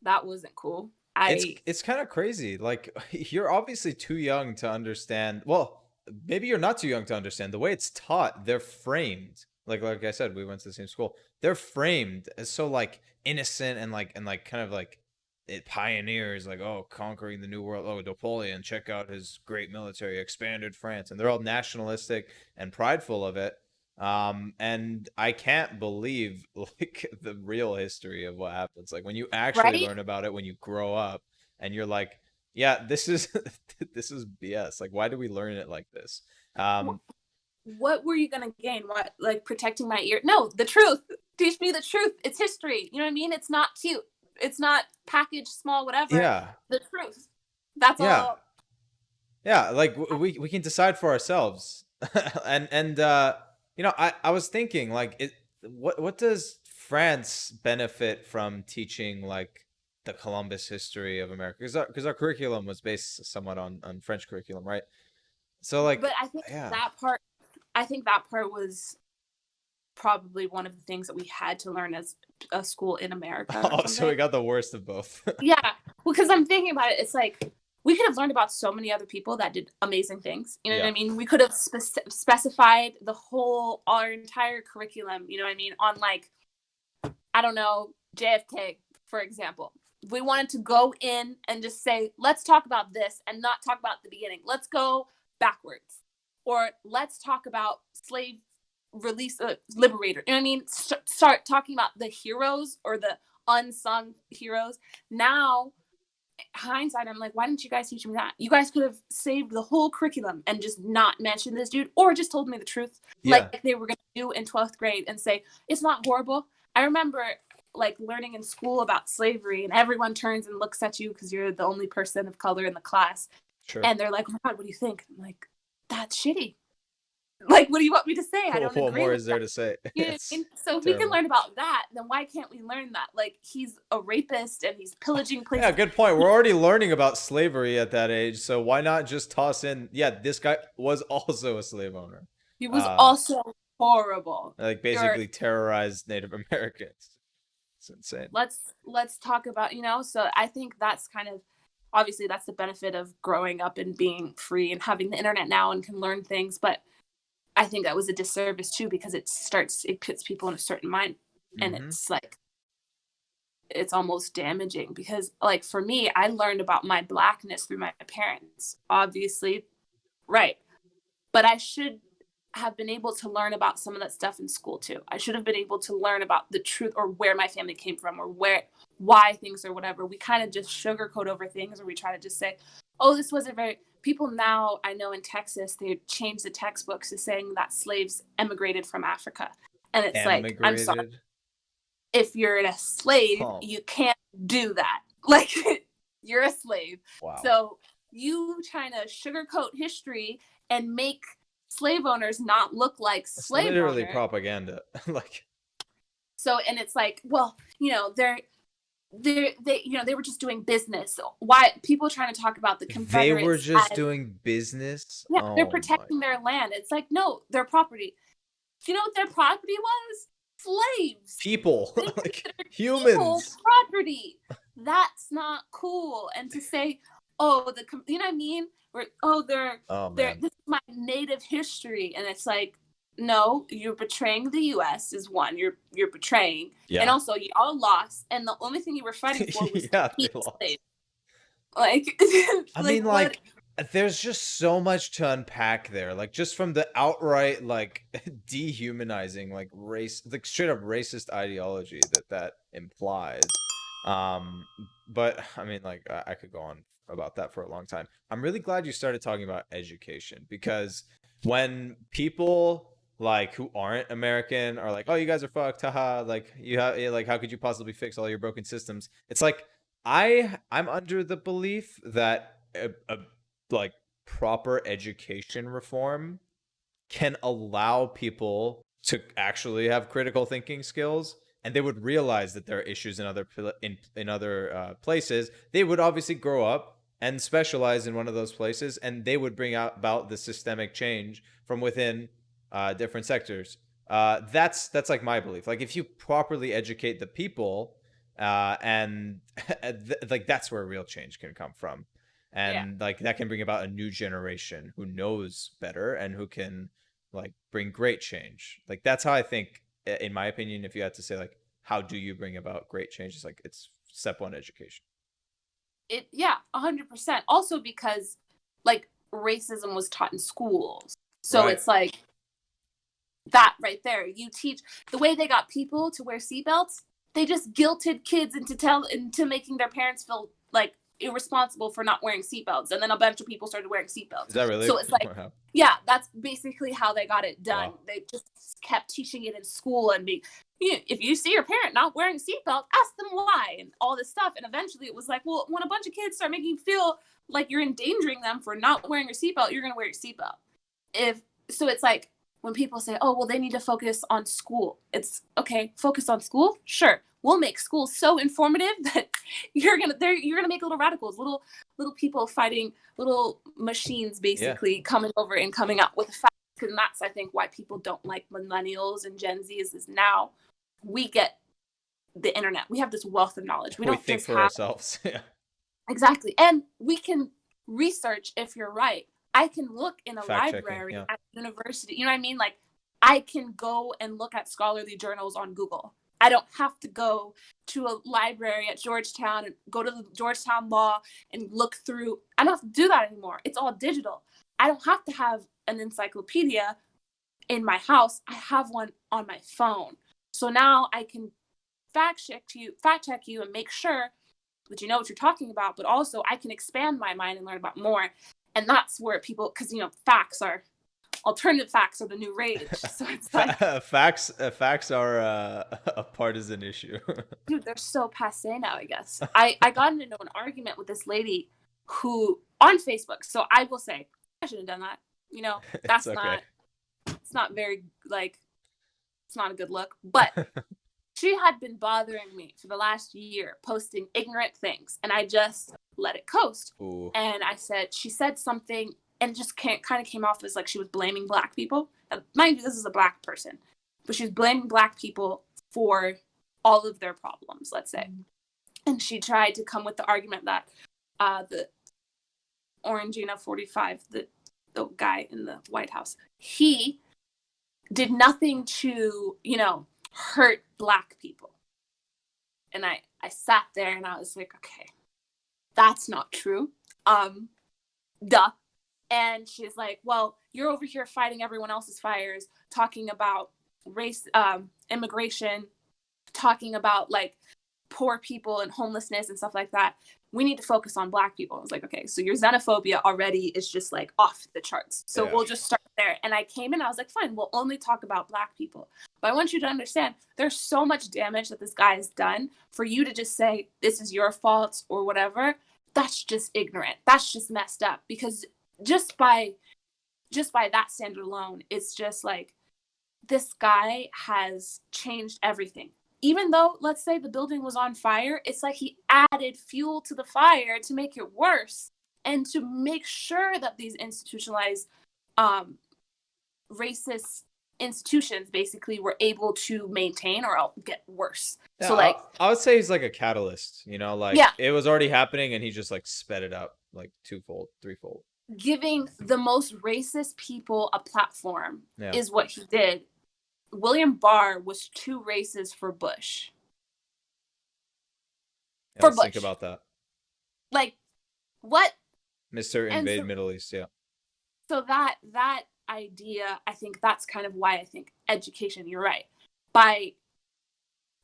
That wasn't cool. It's kind of crazy. Like you're obviously too young to understand. Well, maybe you're not too young to understand the way it's taught. They're framed like I said, we went to the same school. They're framed as so like innocent and kind of like it pioneers, like, oh, conquering the new world. Oh, Napoleon, check out his great military, expanded France, and they're all nationalistic and prideful of it. And I can't believe like the real history of what happens. Like when you actually learn about it, when you grow up and you're like, yeah, this is this is BS. Like, why do we learn it like this? What were you gonna gain? What, like protecting my ear? No, the truth. Teach me the truth. It's history. You know what I mean? It's not cute. It's not packaged small, whatever. Yeah. The truth. That's all. Yeah, like we can decide for ourselves. and I was thinking like what does France benefit from teaching like the Columbus history of America? Because our curriculum was based somewhat on French curriculum, right? So like, but I think that part was probably one of the things that we had to learn as a school in America. Oh, so we got the worst of both. Yeah, well, because I'm thinking about it, it's like we could have learned about so many other people that did amazing things. You know what I mean? We could have specified our entire curriculum, you know what I mean, on like, I don't know, JFK, for example. We wanted to go in and just say, let's talk about this and not talk about the beginning. Let's go backwards. Or let's talk about slave release, liberator. You know what I mean? Start talking about the heroes or the unsung heroes. Now, hindsight, I'm like, why didn't you guys teach me that? You guys could have saved the whole curriculum and just not mentioned this dude, or just told me the truth, like they were going to do in 12th grade and say, it's not horrible. I remember like learning in school about slavery and everyone turns and looks at you because you're the only person of color in the class. Sure. And they're like, oh my God, what do you think? I'm like, that's shitty. Like, what do you want me to say? I don't agree. What more is there to say? You know, so if we can learn about that, then why can't we learn that? Like, he's a rapist and he's pillaging places. Yeah, good point. We're already learning about slavery at that age, so why not just toss in, yeah, this guy was also a slave owner. He was also horrible. Like, basically terrorized Native Americans. It's insane. Let's talk about, so I think that's kind of obviously that's the benefit of growing up and being free and having the internet now and can learn things. But I think that was a disservice too, because it puts people in a certain mind, and Mm-hmm. it's like, it's almost damaging, because like for me, I learned about my blackness through my parents, obviously, right? But I should have been able to learn about some of that stuff in school too. I should have been able to learn about the truth, or where my family came from, or why things or whatever. We kind of just sugarcoat over things, or we try to just say, oh, this wasn't very. People now, I know in Texas, they changed the textbooks to saying that slaves emigrated from Africa. And it's like, I'm sorry. Emigrated. If you're a slave, Oh, you can't do that. Like, you're a slave. wow. So you trying to sugarcoat history and make slave owners not look like It's slave literally owners. propaganda. Like, So, and it's like, well, they they were just doing business. Why people trying to talk about the they were Confederates just as, doing business. yeah, they're Oh my protecting their land. It's like, no, their property. Do you know what their property was? Slaves. people, They like considered people humans. property. That's not cool. And to say, oh, you know what I mean? Or, oh, Oh they're man. this is my native history, and it's like, no, you're betraying the U.S. is one. You're betraying, and Yeah. also you all lost, and the only thing you were fighting for was to Yeah, they keep lost. slaves. Like, I like mean, what? like, there's just so much to unpack there. Like, just from the outright, like, dehumanizing, like, like, straight up racist ideology that implies. Um, but I mean, like, I could go on about that for a long time. I'm really glad you started talking about education, because when people like who aren't American are like, "Oh, you guys are fucked, haha," like like, how could you possibly fix all your broken systems? It's like, I'm under the belief that a like proper education reform can allow people to actually have critical thinking skills, and they would realize that there are issues in other places. They would obviously grow up and specialize in one of those places, and they would bring out about the systemic change from within different sectors. That's like my belief. Like, if you properly educate the people, and like, that's where real change can come from, Yeah, and like that can bring about a new generation who knows better and who can like bring great change. Like, that's how I think, in my opinion, if you had to say like, how do you bring about great change, it's like, it's step one, education. yeah, 100%. Also because like racism was taught in schools, so Right. it's like that right there. You teach the way they got people to wear seatbelts. They just guilted kids into making their parents feel like irresponsible for not wearing seatbelts, and then a bunch of people started wearing seatbelts. Is that really So it's like, what happened? yeah, that's basically how they got it done. Wow. They just kept teaching it in school, and if you see your parent not wearing a seatbelt, ask them why, and all this stuff. And eventually, it was like, well, when a bunch of kids start making you feel like you're endangering them for not wearing your seatbelt, you're gonna wear your seatbelt. If so, it's like when people say, "Oh, well, they need to focus on school." It's okay, focus on school. Sure, we'll make school so informative that you're gonna make little radicals, little people fighting little machines, Yeah. basically coming over and coming up with facts. And that's, I think, why people don't like millennials and Gen Zs is now we get the internet. We have this wealth of knowledge. We We don't think just for have. ourselves. Yeah. Exactly. And we can research if you're right. I can look in a Fact checking. library Yeah. at university. You know what I mean? Like, I can go and look at scholarly journals on Google. I don't have to go to a library at Georgetown and go to the Georgetown Law and look through. I don't have to do that anymore. It's all digital. I don't have to have an encyclopedia in my house. I have one on my phone. So now I can fact check you and make sure that you know what you're talking about, but also I can expand my mind and learn about more. And that's where people, because alternative facts are the new rage. So it's like, Facts are a partisan issue. dude, they're so passe now, I guess. I got into an argument with this lady who on Facebook. So I will say, I shouldn't have done that. That's It's okay. it's not very, like, it's not a good look. But she had been bothering me for the last year, posting ignorant things, and I just let it coast. Ooh. And she said something, and just kind of came off as like she was blaming Black people. Now, mind you, this is a Black person, but she was blaming Black people for all of their problems, let's say. And she tried to come with the argument that, the Orangina 45, the guy in the White House, he did nothing to, hurt Black people. And I sat there and I was like, okay, that's not true. Duh. And she's like, well, you're over here fighting everyone else's fires, talking about race, immigration, talking about like poor people and homelessness and stuff like that. We need to focus on Black people. I was like, okay, so your xenophobia already is just like off the charts. So we'll just start there. And I came in, I was like, fine, we'll only talk about Black people. But I want you to understand there's so much damage that this guy has done. For you to just say this is your fault or whatever, that's just ignorant. That's just messed up. Because just by that standard alone, it's just like this guy has changed everything. Even though, let's say, the building was on fire, it's like he added fuel to the fire to make it worse and to make sure that these institutionalized racist institutions basically were able to maintain or get worse. Yeah, so like I would say he's like a catalyst, it was already happening and he just like sped it up like twofold, threefold. Giving the most racist people a platform is what he did. William Barr was too racist for Bush. Yeah, let's think about that. Like, what? Mr. Invade Middle East, yeah. So that idea, I think that's kind of why I think education, you're right. By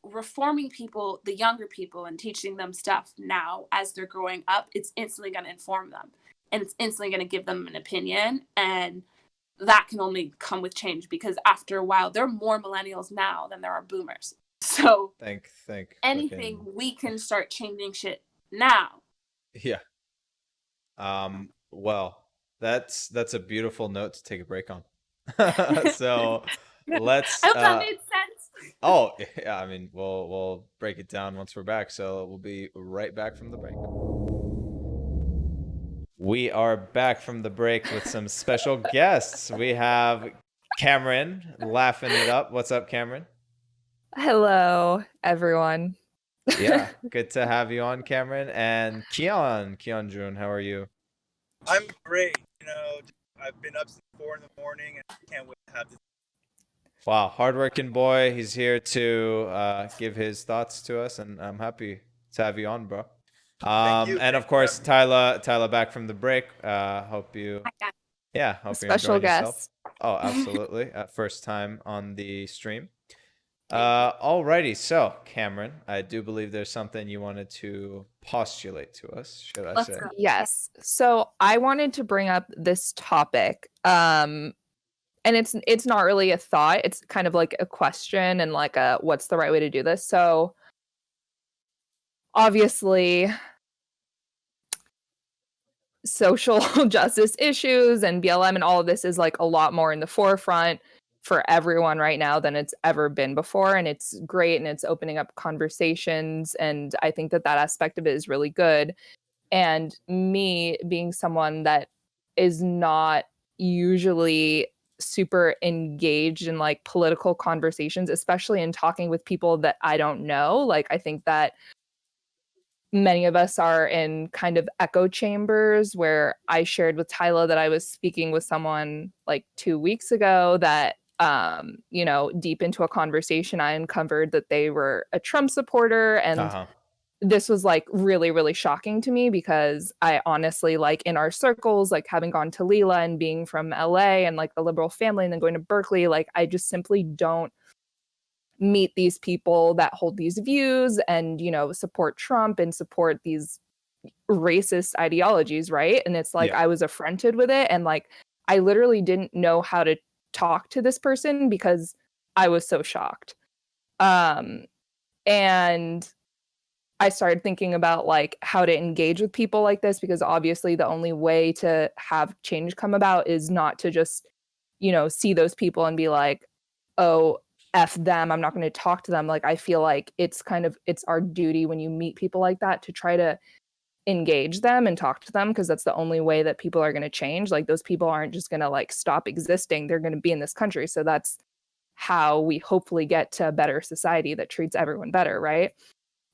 reforming people, the younger people, and teaching them stuff now as they're growing up, it's instantly going to inform them. And it's instantly going to give them an opinion. And that can only come with change, because after a while, there are more millennials now than there are boomers. So think anything we can start changing shit now. Yeah. Well, that's a beautiful note to take a break on. So let's I hope that made sense. Oh, yeah, I mean, we'll break it down once we're back. So we'll be right back from the break. We are back from the break with some special guests. We have Cameron laughing it up. What's up, Cameron? Hello, everyone. Yeah, good to have you on, Cameron. And Keon Joon, how are you? I'm great. I've been up since 4 a.m. and I can't wait to have this. Wow, hardworking boy. He's here to give his thoughts to us, and I'm happy to have you on, bro. Thank you. And of course, Tyler back from the break. Hope you you're special enjoying guest. yourself. Oh, absolutely. First time on the stream. Alrighty, so Cameron, I do believe there's something you wanted to postulate to us, should I say? Go. Yes. So I wanted to bring up this topic. And it's not really a thought, it's kind of like a question and like a what's the right way to do this. So obviously social justice issues and BLM and all of this is like a lot more in the forefront for everyone right now than it's ever been before, and it's great and it's opening up conversations, and I think that aspect of it is really good. And me being someone that is not usually super engaged in like political conversations, especially in talking with people that I don't know, like I think that many of us are in kind of echo chambers, where I shared with Tyler that I was speaking with someone like 2 weeks ago that deep into a conversation, I uncovered that they were a Trump supporter. And this was like really, really shocking to me, because I honestly, like in our circles, like having gone to Leela and being from LA and like the liberal family and then going to Berkeley, like I just simply don't meet these people that hold these views and, support Trump and support these racist ideologies, right? And it's like I was affronted with it, and like I literally didn't know how to talk to this person because I was so shocked. And I started thinking about like how to engage with people like this, because obviously the only way to have change come about is not to just, see those people and be like, oh, F them, I'm not going to talk to them. Like, I feel like it's our duty when you meet people like that to try to engage them and talk to them, because that's the only way that people are going to change. Like, those people aren't just going to like stop existing. They're going to be in this country. So that's how we hopefully get to a better society that treats everyone better, right?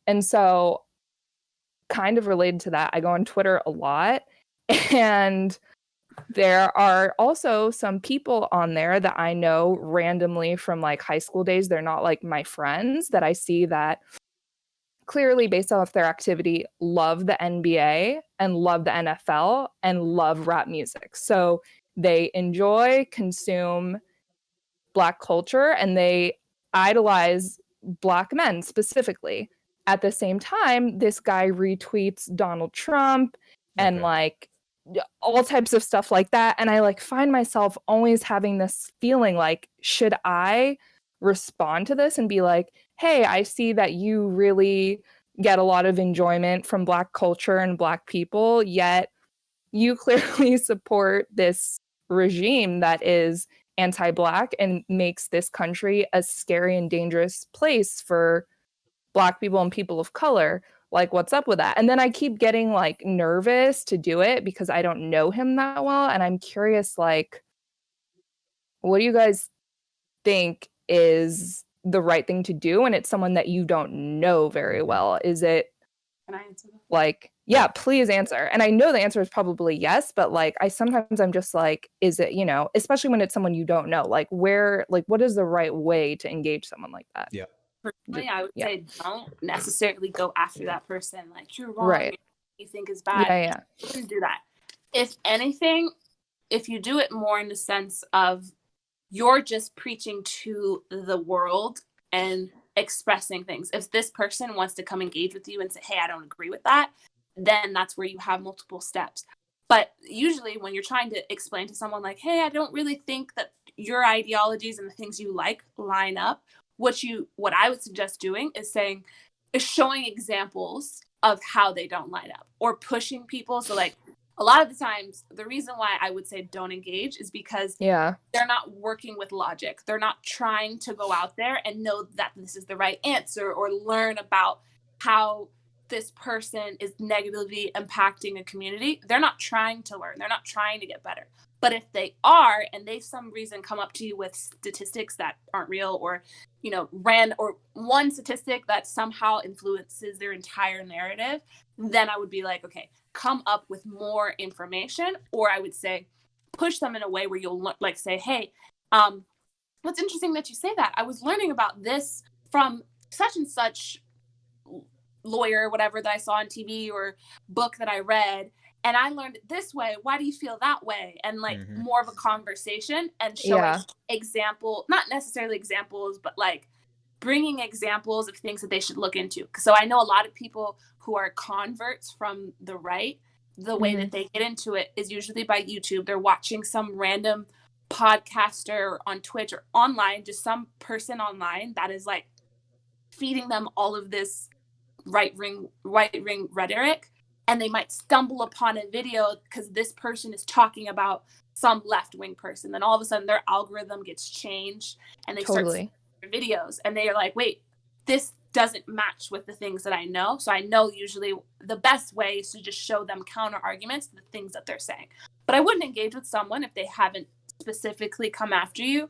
And so kind of related to that, I go on Twitter a lot, and there are also some people on there that I know randomly from like high school days. They're not like my friends, that I see that clearly, based off their activity, love the NBA and love the NFL and love rap music. So they enjoy, consume Black culture, and they idolize Black men specifically. At the same time, this guy retweets Donald Trump and Okay. like all types of stuff like that. And I like find myself always having this feeling like, should I respond to this and be like, hey, I see that you really get a lot of enjoyment from Black culture and Black people, yet you clearly support this regime that is anti-Black and makes this country a scary and dangerous place for Black people and people of color. Like, what's up with that? And then I keep getting like nervous to do it because I don't know him that well. And I'm curious, like, what do you guys think is the right thing to do when it's someone that you don't know very well? Is it Can I answer that? like, yeah, please answer. And I know the answer is probably yes, but like I'm just like, is it, you know, especially when it's someone you don't know, like where, like what is the right way to engage someone like that? Yeah. Personally, I would Yeah. say don't necessarily go after that person. Like, you're wrong. Right. You think is bad. Yeah. You wouldn't do that. If anything, if you do it more in the sense of you're just preaching to the world and expressing things. If this person wants to come engage with you and say, hey, I don't agree with that, then that's where you have multiple steps. But usually when you're trying to explain to someone like, hey, I don't really think that your ideologies and the things you like line up, what I would suggest doing is showing examples of how they don't line up, or pushing people. So like a lot of the times, the reason why I would say don't engage is because Yeah. they're not working with logic. They're not trying to go out there and know that this is the right answer, or learn about how this person is negatively impacting a community. They're not trying to learn. They're not trying to get better. But if they are, and they some reason come up to you with statistics that aren't real, or or one statistic that somehow influences their entire narrative, then I would be like, okay, come up with more information. Or I would say push them in a way where you'll like say, hey, what's interesting that you say that. I was learning about this from such and such lawyer, whatever, that I saw on TV or book that I read, and I learned it this way. Why do you feel that way? And like more of a conversation, and showing example, not necessarily examples, but like bringing examples of things that they should look into. So I know a lot of people who are converts from the right, the way that they get into it is usually by YouTube. They're watching some random podcaster on Twitch or online, just some person online that is like feeding them all of this right wing rhetoric, and they might stumble upon a video because this person is talking about some left-wing person. Then all of a sudden their algorithm gets changed, and they start seeing videos, and they are like, wait, this doesn't match with the things that I know. So I know usually the best way is to just show them counter arguments to the things that they're saying. But I wouldn't engage with someone if they haven't specifically come after you.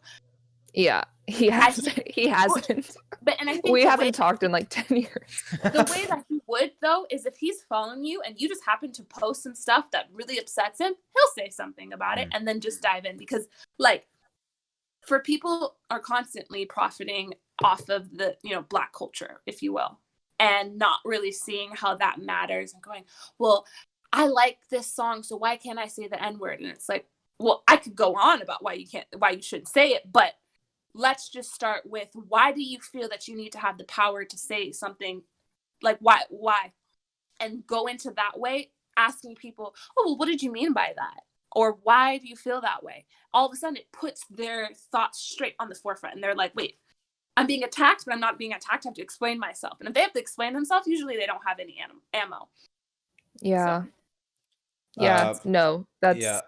Yeah, he hasn't. But and I think we haven't talked in like 10 years. The way that he would, though, is if he's following you and you just happen to post some stuff that really upsets him, he'll say something about it and then just dive in. Because like, for people are constantly profiting off of the Black culture, if you will, and not really seeing how that matters, and going, well, I like this song, so why can't I say the N-word? And it's like, well, I could go on about why you shouldn't say it, but let's just start with, why do you feel that you need to have the power to say something? Like, why? And go into that way, asking people, oh, well, what did you mean by that? Or why do you feel that way? All of a sudden, it puts their thoughts straight on the forefront. And they're like, wait, I'm being attacked, but I'm not being attacked. I have to explain myself. And if they have to explain themselves, usually they don't have any ammo. Yeah. So. Yeah. No, that's... Yeah.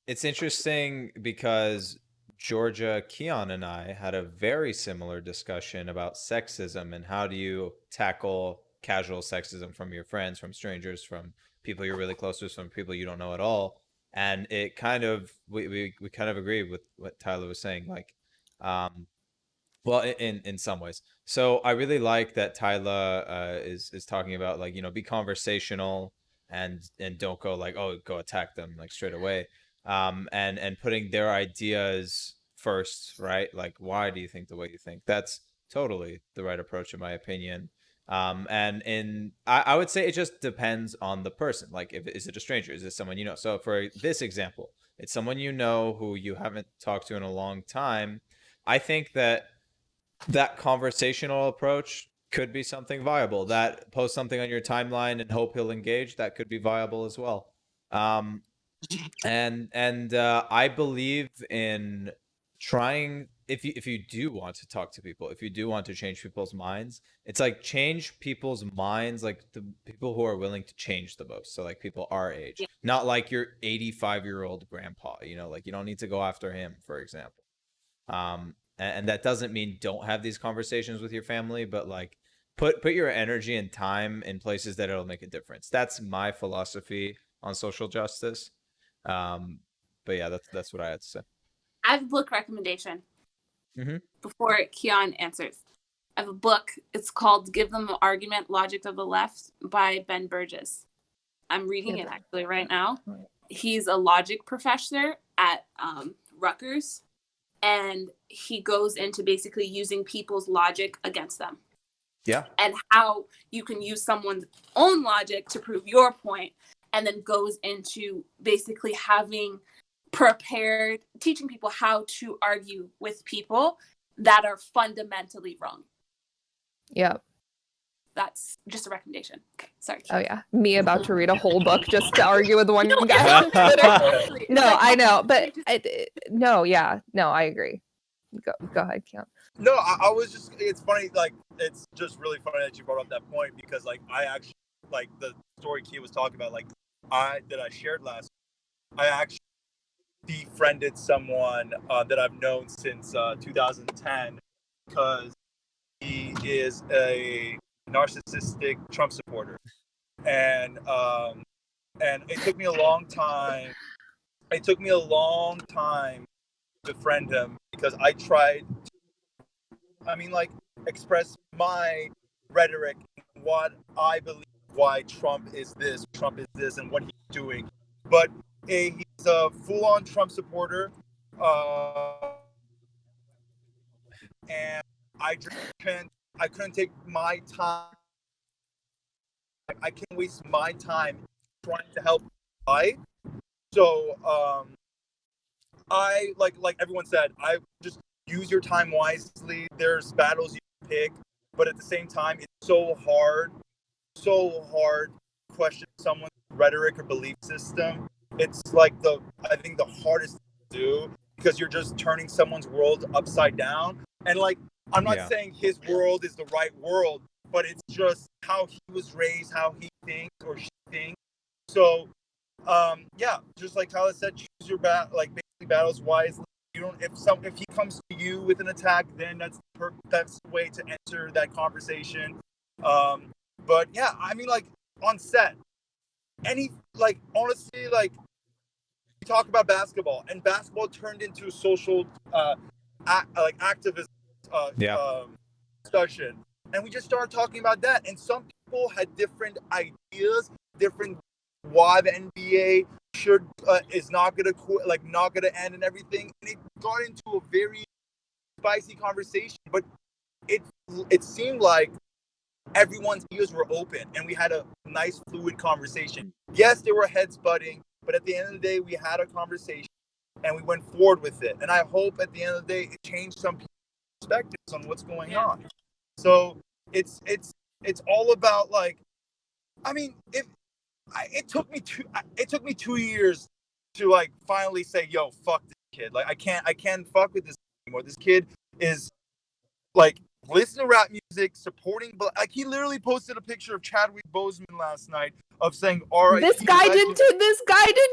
It's interesting because Georgia, Keon, and I had a very similar discussion about sexism and how do you tackle casual sexism from your friends, from strangers, from people you're really close to, from people you don't know at all. And it kind of, we kind of agree with what Tyler was saying. Like, Well, in some ways. So I really like that Tyler is talking about, like, be conversational, and don't go like, oh, go attack them like straight away. And putting their ideas first, right? Like, why do you think the way you think? That's totally the right approach, in my opinion. I would say it just depends on the person. Like, if is it a stranger? Is it someone you know? So for this example, it's someone you know who you haven't talked to in a long time. I think that conversational approach could be something viable. That post something on your timeline and hope he'll engage, that could be viable as well. Um, and I believe in trying, if you do want to talk to people, if you do want to change people's minds, it's like change people's minds, like the people who are willing to change the most. So like people our age, Yeah. not like your 85-year-old grandpa. Like you don't need to go after him, for example. And that doesn't mean don't have these conversations with your family, but like put your energy and time in places that it'll make a difference. That's my philosophy on social justice. But yeah, that's what I had to say. I have a book recommendation Mm-hmm. before Keon answers. I have a book. It's called Give Them the Argument, Logic of the Left by Ben Burgess. I'm reading it actually right now. He's a logic professor at Rutgers, and he goes into basically using people's logic against them. Yeah. And how you can use someone's own logic to prove your point, and then goes into basically teaching people how to argue with people that are fundamentally wrong. Yeah. That's just a recommendation. Okay, sorry. Oh yeah, me about to read a whole book just to argue with one No, guy. seriously. No, Like, I know, but no, I agree. Go ahead, Keon. No, I was just, it's funny, like, it's just really funny that you brought up that point, because, like, I actually, like, the story Kia was talking about, like, I shared last week, I actually befriended someone that I've known since 2010, because he is a narcissistic Trump supporter. And it took me a long time. It took me a long time to befriend him, because I tried express my rhetoric, what I believe, why Trump is this, and what he's doing. But he's a full-on Trump supporter, and I just couldn't take my time. I can't waste my time trying to help. So I like everyone said, I just use your time wisely. There's battles you pick, but at the same time, it's so hard to question someone's rhetoric or belief system. It's like I think the hardest to do, because you're just turning someone's world upside down. And like, I'm not saying his world is the right world, but it's just how he was raised, how he thinks or she thinks. So just like Tyler said, choose your basically battles wisely. You don't if he comes to you with an attack, then that's the way to enter that conversation. But yeah, I mean, like, on set, honestly, like, we talk about basketball, and basketball turned into social activism discussion, and we just started talking about that, and some people had different ideas, different why the NBA is not gonna quit, like, not gonna end and everything, and it got into a very spicy conversation. But it seemed like everyone's ears were open, and we had a nice fluid conversation. Yes, there were heads butting, but at the end of the day, we had a conversation and we went forward with it. And I hope at the end of the day, it changed some people's perspectives on what's going on. So it's all about, like, I mean, it took me 2 years to, like, finally say, yo, fuck this kid. Like, I can't fuck with this anymore. This kid is, like, listening to rap music, supporting, but like, he literally posted a picture of Chadwick Boseman last night of saying, all right, this guy did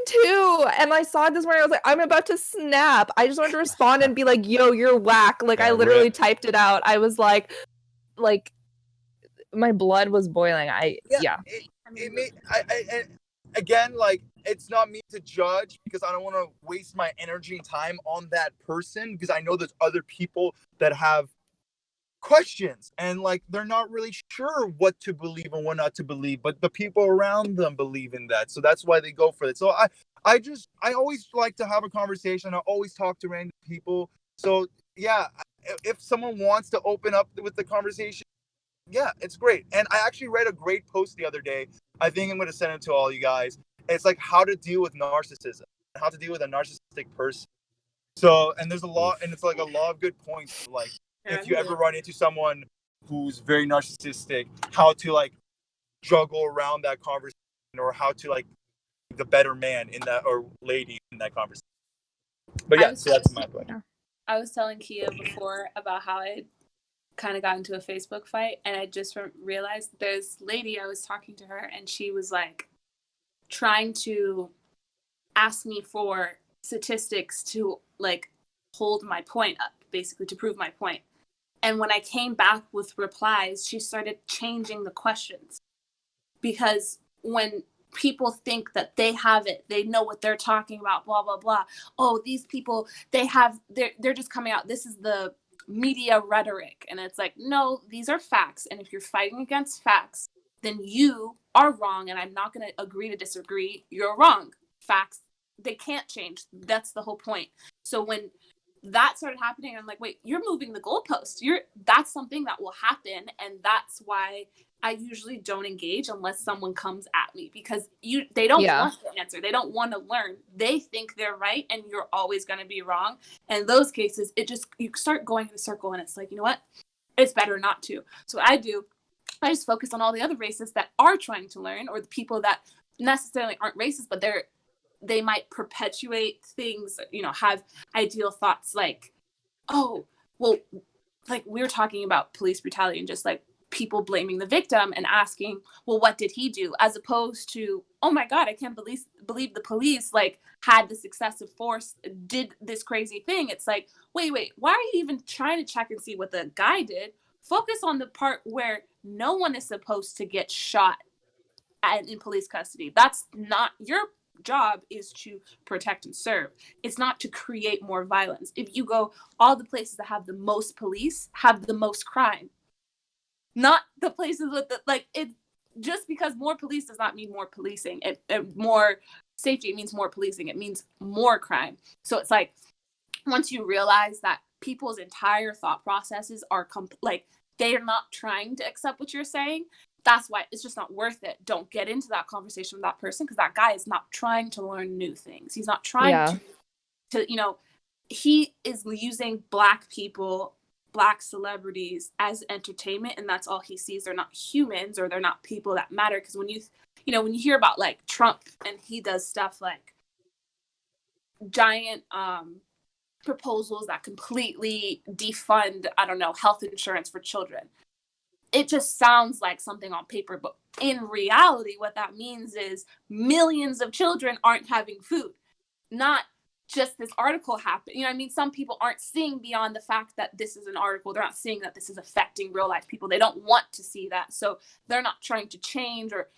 too, and I saw it this morning. I was like, I'm about to snap. I just wanted to respond and be like, yo, you're whack. Like, I literally typed it out. I was like my blood was boiling. Again, like, it's not me to judge, because I don't want to waste my energy and time on that person, because I know there's other people that have questions, and like they're not really sure what to believe and what not to believe, but the people around them believe in that, so that's why they go for it. So I always like to have a conversation. I always talk to random people. So yeah, if someone wants to open up with the conversation, yeah, it's great. And I actually read a great post the other day. I think I'm going to send it to all you guys. It's like how to deal with narcissism, how to deal with a narcissistic person. So, and there's a lot, and it's like a lot of good points. Like, if you ever run into someone who's very narcissistic, how to like juggle around that conversation, or how to like be the better man in that, or lady in that conversation. But yeah, so that's my point. I was telling Kia before about how I kind of got into a Facebook fight, and I just realized there's lady, I was talking to her, and she was like trying to ask me for statistics to like hold my point up, basically to prove my point. And when I came back with replies, she started changing the questions, because when people think that they have it, they know what they're talking about, blah blah blah. Oh, these people, they're just coming out, this is the media rhetoric. And it's like, no, these are facts, and if you're fighting against facts, then you are wrong, and I'm not going to agree to disagree. You're wrong. Facts, they can't change. That's the whole point. So when that started happening, I'm like, wait, you're moving the goalpost. That's something that will happen, and that's why I usually don't engage unless someone comes at me, because they don't want the answer. They don't want to learn. They think they're right, and you're always going to be wrong. And in those cases, you start going in a circle, and it's like, you know what? It's better not to. So what I do, I just focus on all the other racists that are trying to learn, or the people that necessarily aren't racist, but they might perpetuate things, have ideal thoughts like, oh, well, like we were talking about police brutality and just like people blaming the victim and asking, well, what did he do? As opposed to, oh my God, I can't believe the police like had this excessive force, did this crazy thing. It's like, wait, why are you even trying to check and see what the guy did? Focus on the part where no one is supposed to get shot in police custody. That's not your job, is to protect and serve. It's not to create more violence. If you go, all the places that have the most police have the most crime, not the places with it. Just because more police does not mean more policing. More safety, it means more policing. It means more crime. So it's like, once you realize that people's entire thought processes are they are not trying to accept what you're saying, that's why it's just not worth it. Don't get into that conversation with that person, because that guy is not trying to learn new things. He's not trying to he is using Black people, Black celebrities as entertainment, and that's all he sees. They're not humans, or they're not people that matter. Because when you hear about like Trump, and he does stuff like giant proposals that completely defund, I don't know, health insurance for children, it just sounds like something on paper, but in reality, what that means is millions of children aren't having food. Not just this article happened. You know what I mean? Some people aren't seeing beyond the fact that this is an article. They're not seeing that this is affecting real life people. They don't want to see that. So they're not trying to change or,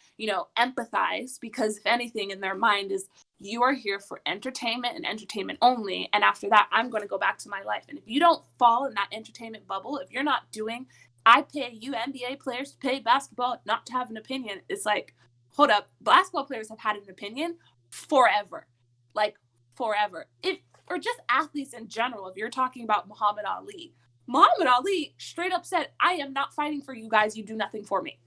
empathize, because if anything in their mind is, you are here for entertainment and entertainment only. And after that, I'm going to go back to my life. And if you don't fall in that entertainment bubble, if you're not doing, I pay you NBA players to play basketball, not to have an opinion. It's like, hold up. Basketball players have had an opinion forever. Like, forever. Or just athletes in general. If you're talking about Muhammad Ali straight up said, I am not fighting for you guys. You do nothing for me.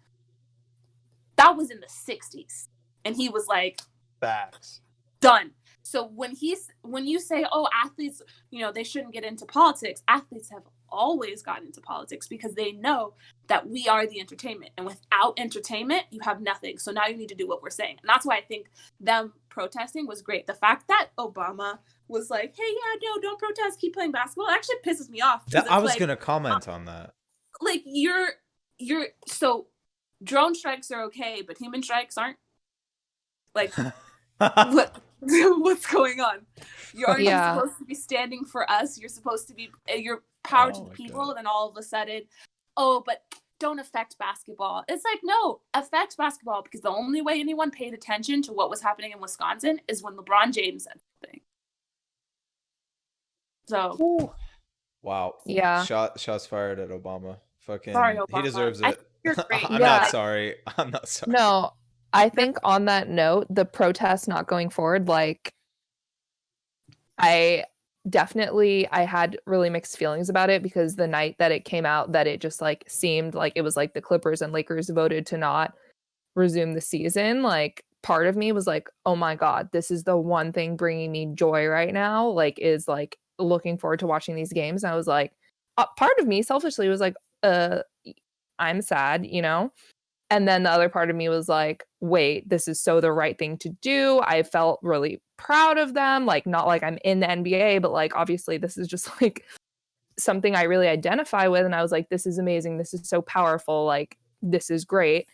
That was in the 60s. And he was like, facts. Done. So when you say, oh, athletes, they shouldn't get into politics, athletes have always gotten into politics because they know that we are the entertainment. And without entertainment, you have nothing. So now you need to do what we're saying. And that's why I think them protesting was great. The fact that Obama was like, hey, yeah, no, don't protest, keep playing basketball, actually pisses me off. I was going to comment on that. Like, so drone strikes are okay, but human strikes aren't? Like, what's going on? You're supposed to be standing for us. You're supposed to be your power to the people. And then all of a sudden, but don't affect basketball. It's like, no, affect basketball, because the only way anyone paid attention to what was happening in Wisconsin is when LeBron James said something. So, Wow. Yeah. Shots fired at Obama. Sorry, Fucking, he Obama. deserves I it. think you're great. I'm Yeah. not sorry. I'm not sorry. No, I think on that note, the protests not going forward, like I had really mixed feelings about it because the night that it came out that it just like seemed like it was like the Clippers and Lakers voted to not resume the season, like part of me was like, oh my God, this is the one thing bringing me joy right now, like is like looking forward to watching these games. And I was like, part of me selfishly was like, I'm sad, you know? And then the other part of me was like, wait, this is so the right thing to do. I felt really proud of them. Like, not like I'm in the NBA, but like, obviously, this is just like something I really identify with. And I was like, this is amazing. This is so powerful. Like, this is great.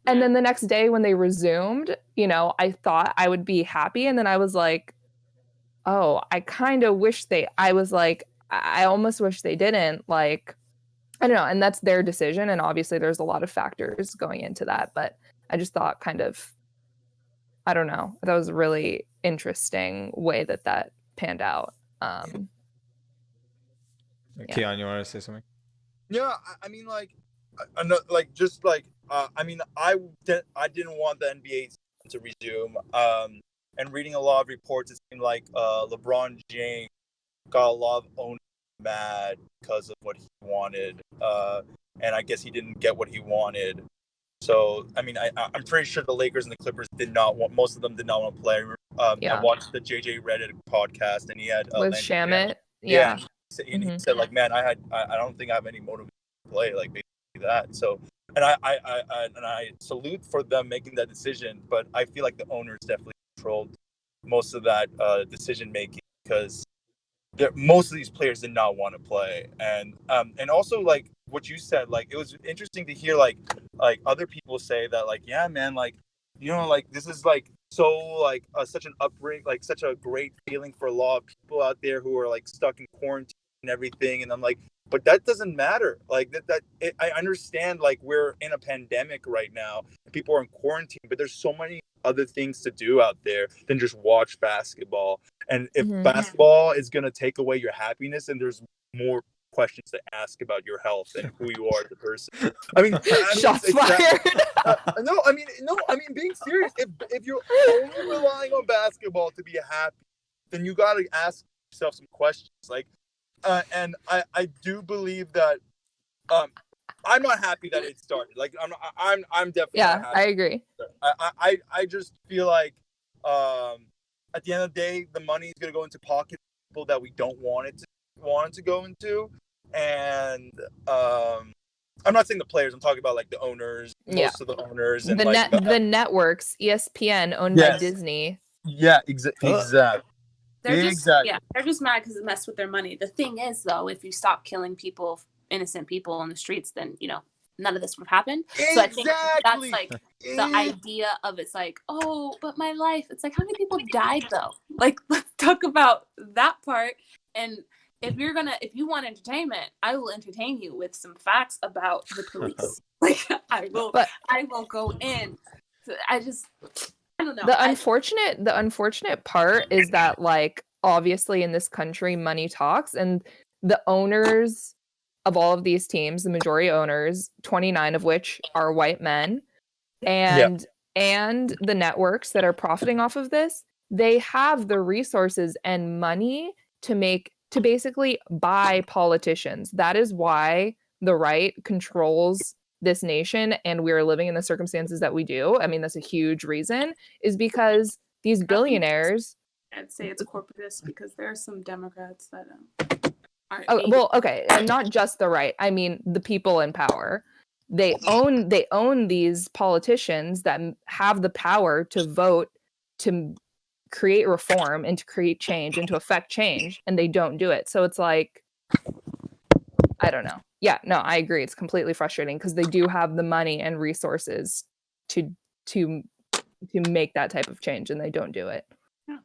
And then the next day when they resumed, you know, I thought I would be happy. And then I was like, oh, I kind of wish I was like, I almost wish they didn't. Like, I don't know, and that's their decision, and obviously there's a lot of factors going into that, but I just thought kind of, I don't know, that was a really interesting way that panned out. Keon, you want to say something? Yeah, I mean, like, like just like, I mean, I didn't want the NBA to resume. And reading a lot of reports, it seemed like LeBron James got a lot of owners mad because of what he wanted, and I guess he didn't get what he wanted. So, I mean, I'm pretty sure the Lakers and the Clippers did not want. Most of them did not want to play. I watched the JJ Reddit podcast, and he had with Shamit. Yeah, and he Mm-hmm. said like, man, I don't think I have any motivation to play, like basically that. So, and I salute for them making that decision, but I feel like the owners definitely controlled most of that decision making because most of these players did not want to play, and also like what you said, like it was interesting to hear like other people say that like, yeah, man, like, you know, like this is like so like such an upbringing, like such a great feeling for a lot of people out there who are like stuck in quarantine and everything, and I'm like, but that doesn't matter. Like I understand like we're in a pandemic right now and people are in quarantine, but there's so many other things to do out there than just watch basketball. And if basketball is going to take away your happiness, and there's more questions to ask about your health and who you are as a person. I mean, shots fired. No, I mean, being serious, if you're only relying on basketball to be happy, then you got to ask yourself some questions. Like, and I do believe that I'm not happy that it started. Like, I'm definitely not happy. I agree. I just feel like at the end of the day, the money is going to go into pockets of people that we don't want it to go into, and I'm not saying the players. I'm talking about like the owners, most of the owners, and the networks, ESPN owned by Disney. Yeah, exactly. They're just mad because it messed with their money. The thing is, though, if you stop killing people, innocent people on the streets, then none of this would happen. Exactly. So I think that's like the idea of it's like, oh, but my life. It's like, how many people died though? Like, let's talk about that part. And if you want entertainment, I will entertain you with some facts about the police. Like, I will go in. So I don't know. The unfortunate part is that, like, obviously in this country, money talks, and the owners of all of these teams, the majority owners, 29 of which are white men, and the networks that are profiting off of this, they have the resources and money to basically buy politicians. That is why the right controls this nation, and we are living in the circumstances that we do. I mean, that's a huge reason, is because these billionaires. I'd say it's corporatist because there are some Democrats that aren't. Okay, and not just the right. I mean, the people in power. They own these politicians that have the power to vote, to create reform and to create change and to affect change, and they don't do it. So it's like, I don't know. Yeah, no, I agree. It's completely frustrating because they do have the money and resources to make that type of change, and they don't do it. Yeah.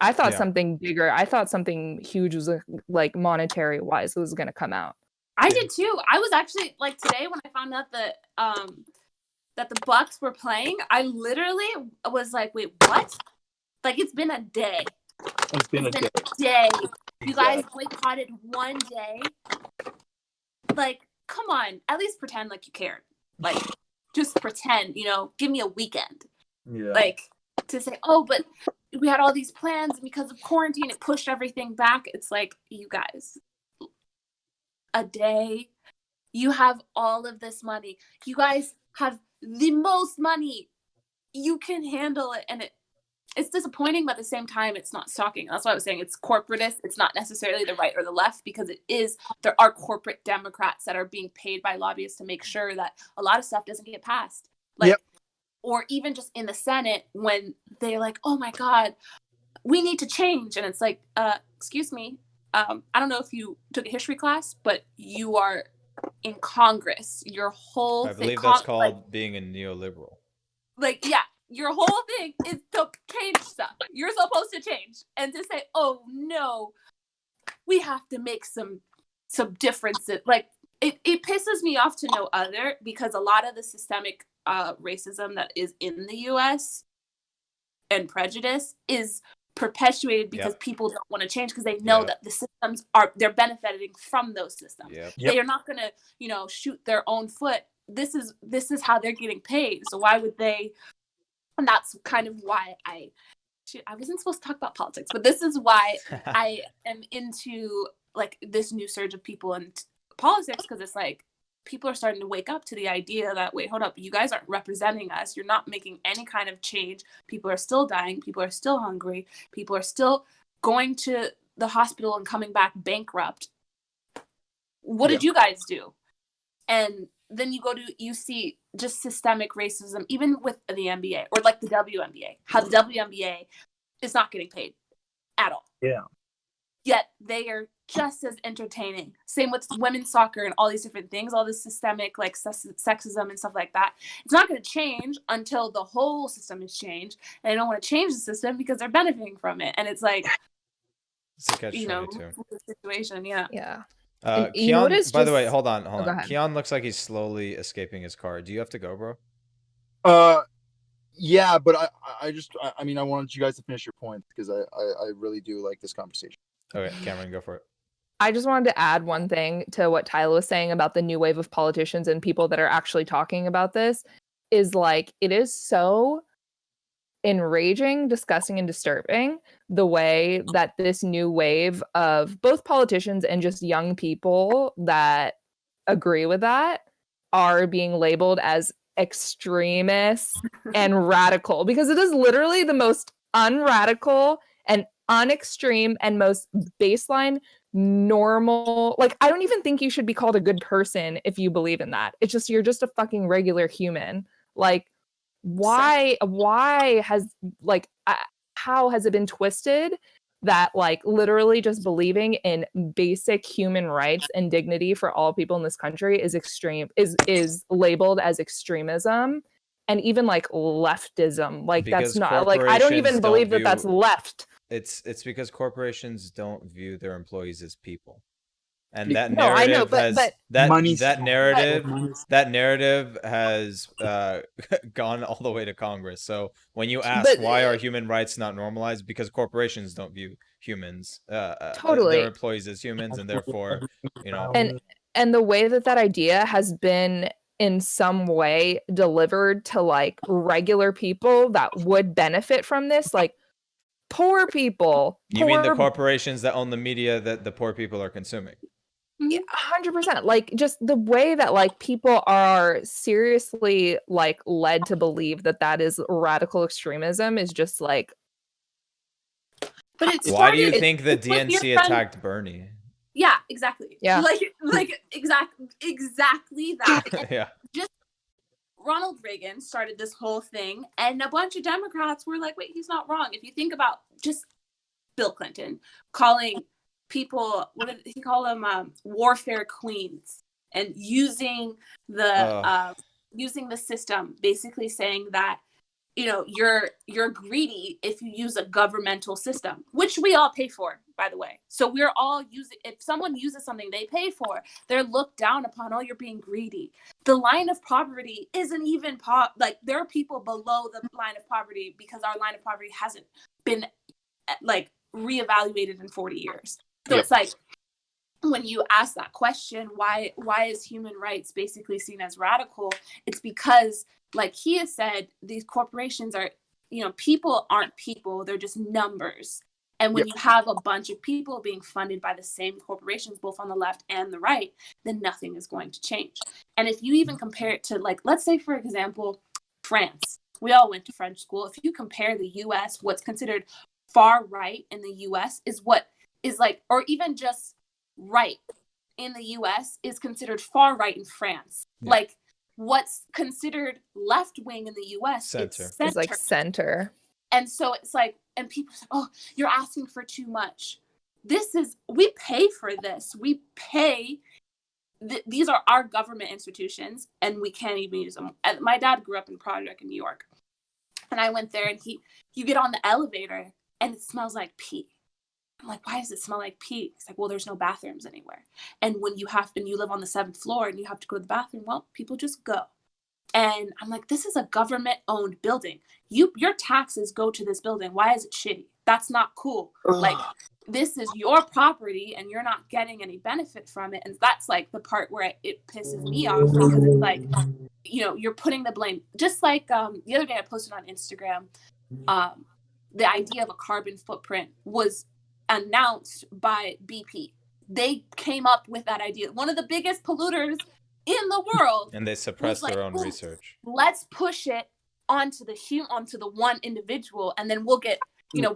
I thought something bigger. I thought something huge was like monetary wise was going to come out. I did too. I was actually like today when I found out that the Bucks were playing. I literally was like, "Wait, what?" Like, it's been a day. It's been a day. You guys boycotted one day. Like, come on, at least pretend like you cared. Like, just pretend, give me a weekend. Yeah. Like, to say, oh, but we had all these plans and because of quarantine, it pushed everything back. It's like, you guys, a day, you have all of this money. You guys have the most money. You can handle it. And it's disappointing, but at the same time, it's not shocking. That's why I was saying it's corporatist. It's not necessarily the right or the left, because there are corporate Democrats that are being paid by lobbyists to make sure that a lot of stuff doesn't get passed. Like, or even just in the Senate when they're like, oh my God, we need to change. And it's like, excuse me. I don't know if you took a history class, but you are in Congress. Your whole I thing. believe that's called being a neoliberal. Like, yeah. Your whole thing is to change stuff. You're supposed to change. And to say, oh no, we have to make some differences. Like, it pisses me off to no other, because a lot of the systemic racism that is in the US and prejudice is perpetuated because people don't want to change, because they know that the systems they're benefiting from those systems. They are not going to, shoot their own foot. This is how they're getting paid. So why would they? And that's kind of why I wasn't supposed to talk about politics, but this is why I am into like this new surge of people in politics, because it's like people are starting to wake up to the idea that, wait, hold up, you guys aren't representing us. You're not making any kind of change. People are still dying. People are still hungry. People are still going to the hospital and coming back bankrupt. What did you guys do? And then you see just systemic racism, even with the NBA or like the WNBA, how the WNBA is not getting paid at all. Yeah. Yet they are just as entertaining. Same with women's soccer and all these different things, all this systemic like sexism and stuff like that. It's not going to change until the whole system is changed. And they don't want to change the system because they're benefiting from it. And it's like, it's a catch-22. Situation. Yeah. Yeah. Keon, by the way, hold on. Keon looks like he's slowly escaping his car. Do you have to go, bro? Yeah, but I mean, I wanted you guys to finish your point, because I really do like this conversation. Okay, Cameron, go for it. I just wanted to add one thing to what Tyler was saying about the new wave of politicians and people that are actually talking about this. Is like, it is so enraging, disgusting, and disturbing the way that this new wave of both politicians and just young people that agree with that are being labeled as extremists and radical, because it is literally the most unradical and unextreme and most baseline normal. Like, I don't even think you should be called a good person if you believe in that. It's just, you're just a fucking regular human. Like, why has like how has it been twisted that like literally just believing in basic human rights and dignity for all people in this country is labeled as extremism, and even like leftism? Like, because that's not like, I don't even believe that that's left. It's because corporations don't view their employees as people. And that narrative has gone all the way to Congress. So when you ask why are human rights not normalized, because corporations don't view humans, their employees as humans, and therefore, and the way that idea has been in some way delivered to like regular people that would benefit from this, like poor people. You mean the corporations that own the media that the poor people are consuming? Yeah, 100%. Like, just the way that like people are seriously like led to believe that is radical extremism is just like. But why do you think the DNC attacked Bernie? Yeah, exactly. Yeah, like exactly that. Yeah. Just Ronald Reagan started this whole thing, and a bunch of Democrats were like, "Wait, he's not wrong." If you think about just Bill Clinton calling people, what did he call them, warfare queens, and using the system, basically saying that you're greedy if you use a governmental system, which we all pay for, by the way. So we're all using, if someone uses something they pay for, they're looked down upon. Oh, you're being greedy. The line of poverty isn't even like, there are people below the line of poverty because our line of poverty hasn't been like reevaluated in 40 years. So it's like, when you ask that question, why is human rights basically seen as radical? It's because, like he has said, these corporations are, people aren't people, they're just numbers. And when you have a bunch of people being funded by the same corporations, both on the left and the right, then nothing is going to change. And if you even compare it to, like, let's say, for example, France. We all went to French school. If you compare the US, what's considered far right in the US is what is like, or even just right in the US is considered far right in France. Yeah. Like, what's considered left wing in the US Center. It's like center. And so it's like, and people say, oh, you're asking for too much. We pay for this. We pay. These are our government institutions, and we can't even use them. My dad grew up in Project in New York. And I went there, and you get on the elevator, and it smells like pee. I'm like, why does it smell like pee? It's like, well, there's no bathrooms anywhere. And when you live on the 7th floor and you have to go to the bathroom, well, people just go. And I'm like, this is a government-owned building. Your taxes go to this building. Why is it shitty? That's not cool. Like, this is your property, and you're not getting any benefit from it. And that's like the part where it pisses me off, because it's like, you're putting the blame. Just like the other day I posted on Instagram, the idea of a carbon footprint was announced by BP. They came up with that idea. One of the biggest polluters in the world, and they suppress their own research. Let's push it onto the one individual, and then we'll get,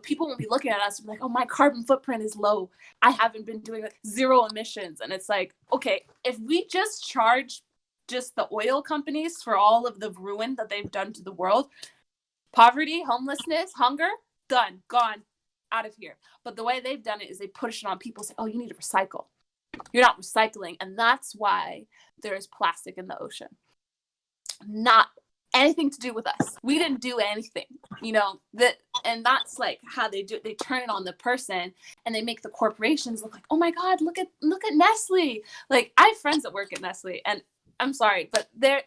people won't be looking at us and be like, oh, my carbon footprint is low. I haven't been doing zero emissions. And it's like, okay, if we just charge just the oil companies for all of the ruin that they've done to the world, poverty, homelessness, hunger, done, gone, out of here. But the way they've done it is they push it on people, say, oh, you need to recycle. You're not recycling. And that's why there is plastic in the ocean. Not anything to do with us. We didn't do anything, and that's like how they do it. They turn it on the person, and they make the corporations look like, oh my God, look at Nestle. Like, I have friends that work at Nestle, and I'm sorry, but they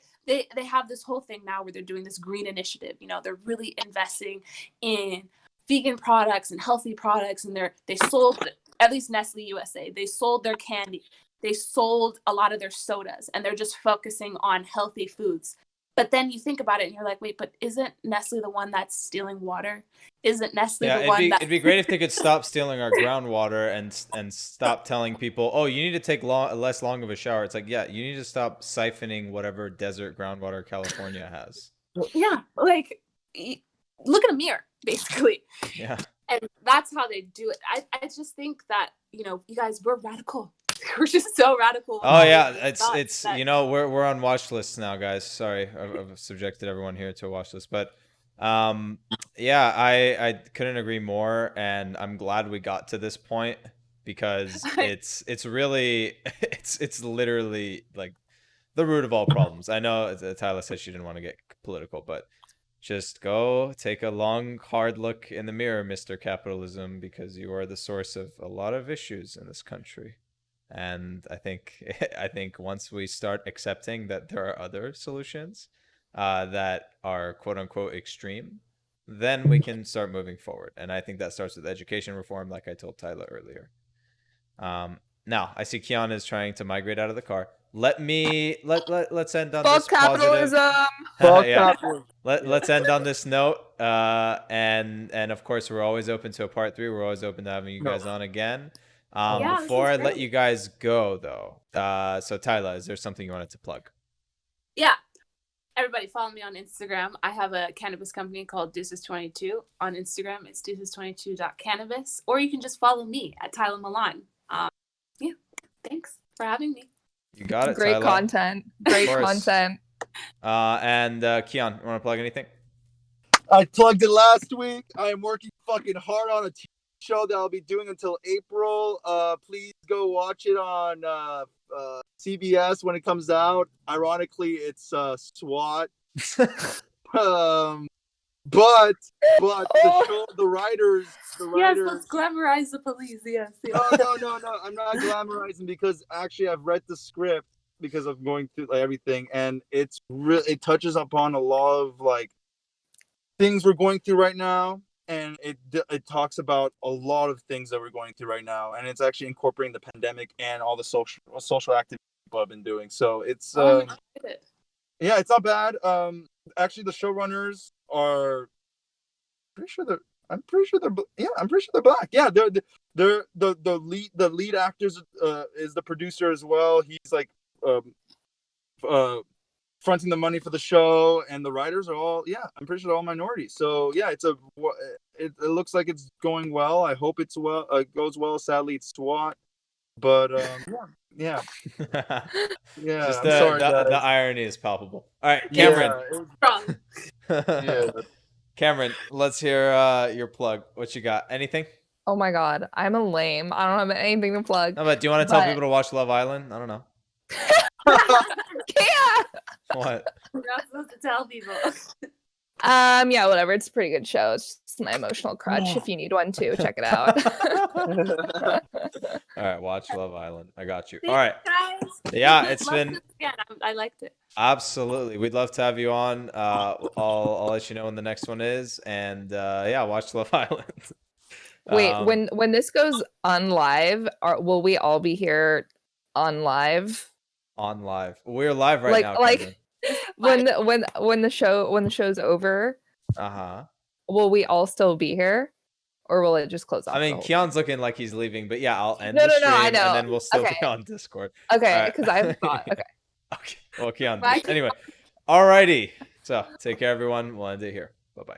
have this whole thing now where they're doing this green initiative. They're really investing in vegan products and healthy products, and they sold, at least Nestle USA, they sold their candy, they sold a lot of their sodas, and they're just focusing on healthy foods. But then you think about it and you're like, wait, but isn't Nestle the one that's stealing water? Isn't Nestle the one that... it'd be great if they could stop stealing our groundwater and stop telling people, oh, you need to take less long of a shower. It's like, yeah, you need to stop siphoning whatever desert groundwater California has. Yeah, like, look in a mirror, basically. Yeah. And that's how they do it. I just think that, you guys, we're radical. We're just so radical. Oh yeah, it's we're on watch lists now, guys. Sorry, I've subjected everyone here to a watch list, but yeah, I couldn't agree more, and I'm glad we got to this point, because it's really it's literally like the root of all problems. I know Tyler said she didn't want to get political, but just go take a long, hard look in the mirror, Mr. Capitalism, because you are the source of a lot of issues in this country. And I think once we start accepting that there are other solutions that are quote unquote extreme, then we can start moving forward. And I think that starts with education reform, like I told Tyler earlier. Now I see Kiana is trying to migrate out of the car. Let's end on this capitalism. Positive. Yeah. Let's end on this note. And of course, we're always open to a part 3. We're always open to having you guys on again. Before I let you guys go, though, so Tyler, is there something you wanted to plug? Yeah. Everybody follow me on Instagram. I have a cannabis company called Deuces22 on Instagram. It's deuces22.cannabis. Or you can just follow me at Tyler Milan. Yeah. Thanks for having me. You got it, Great Tyler. content. Great content. And Keon, you want to plug anything? I plugged it last week. I am working fucking hard on a TV show that I'll be doing until April. Please go watch it on CBS when it comes out. Ironically, it's SWAT. But the writers. Yes, let's glamorize the police. Yes. No. I'm not glamorizing, because actually I've read the script because of going through everything, and it touches upon a lot of things we're going through right now. and it talks about a lot of things that we're going through right now, and it's actually incorporating the pandemic and all the social activity people have been doing. So it's yeah, it's not bad. Actually, the showrunners are pretty sure they're. I'm pretty sure they're black. Yeah, they're the lead actors is the producer as well. He's like fronting the money for the show, and the writers are all I'm pretty sure they're all minorities. So yeah, it looks like it's going well. I hope it goes well. Sadly, it's SWAT, but yeah. Just I'm sorry, the irony is palpable. All right, Cameron. Wrong. Yeah. Cameron, let's hear your plug. What you got? Anything? Oh my God, I'm a lame. I don't have anything to plug. No, but do you want to tell people to watch Love Island? I don't know. Yeah. What? We're not supposed to tell people. Yeah, whatever. It's a pretty good show. It's just my emotional crutch. If you need one too, check it out. All right, watch Love Island. I got you. Thanks, All right. guys. Yeah, it's Love been this again. I liked it. absolutely. We'd love to have you on. I'll let you know when the next one is, and yeah, watch Love Island. Wait, when this goes on live, will we all be here on live? On live, we're live right now. Like when the show's over, will we all still be here, or will it just close off? I mean, Keon's looking like he's leaving, but yeah, I'll end No, the stream, I know. and then we'll still Okay. be on Discord. Okay, because I thought okay. Okay. Well, Keon. Bye. Anyway, alrighty. So take care, everyone. We'll end it here. Bye bye.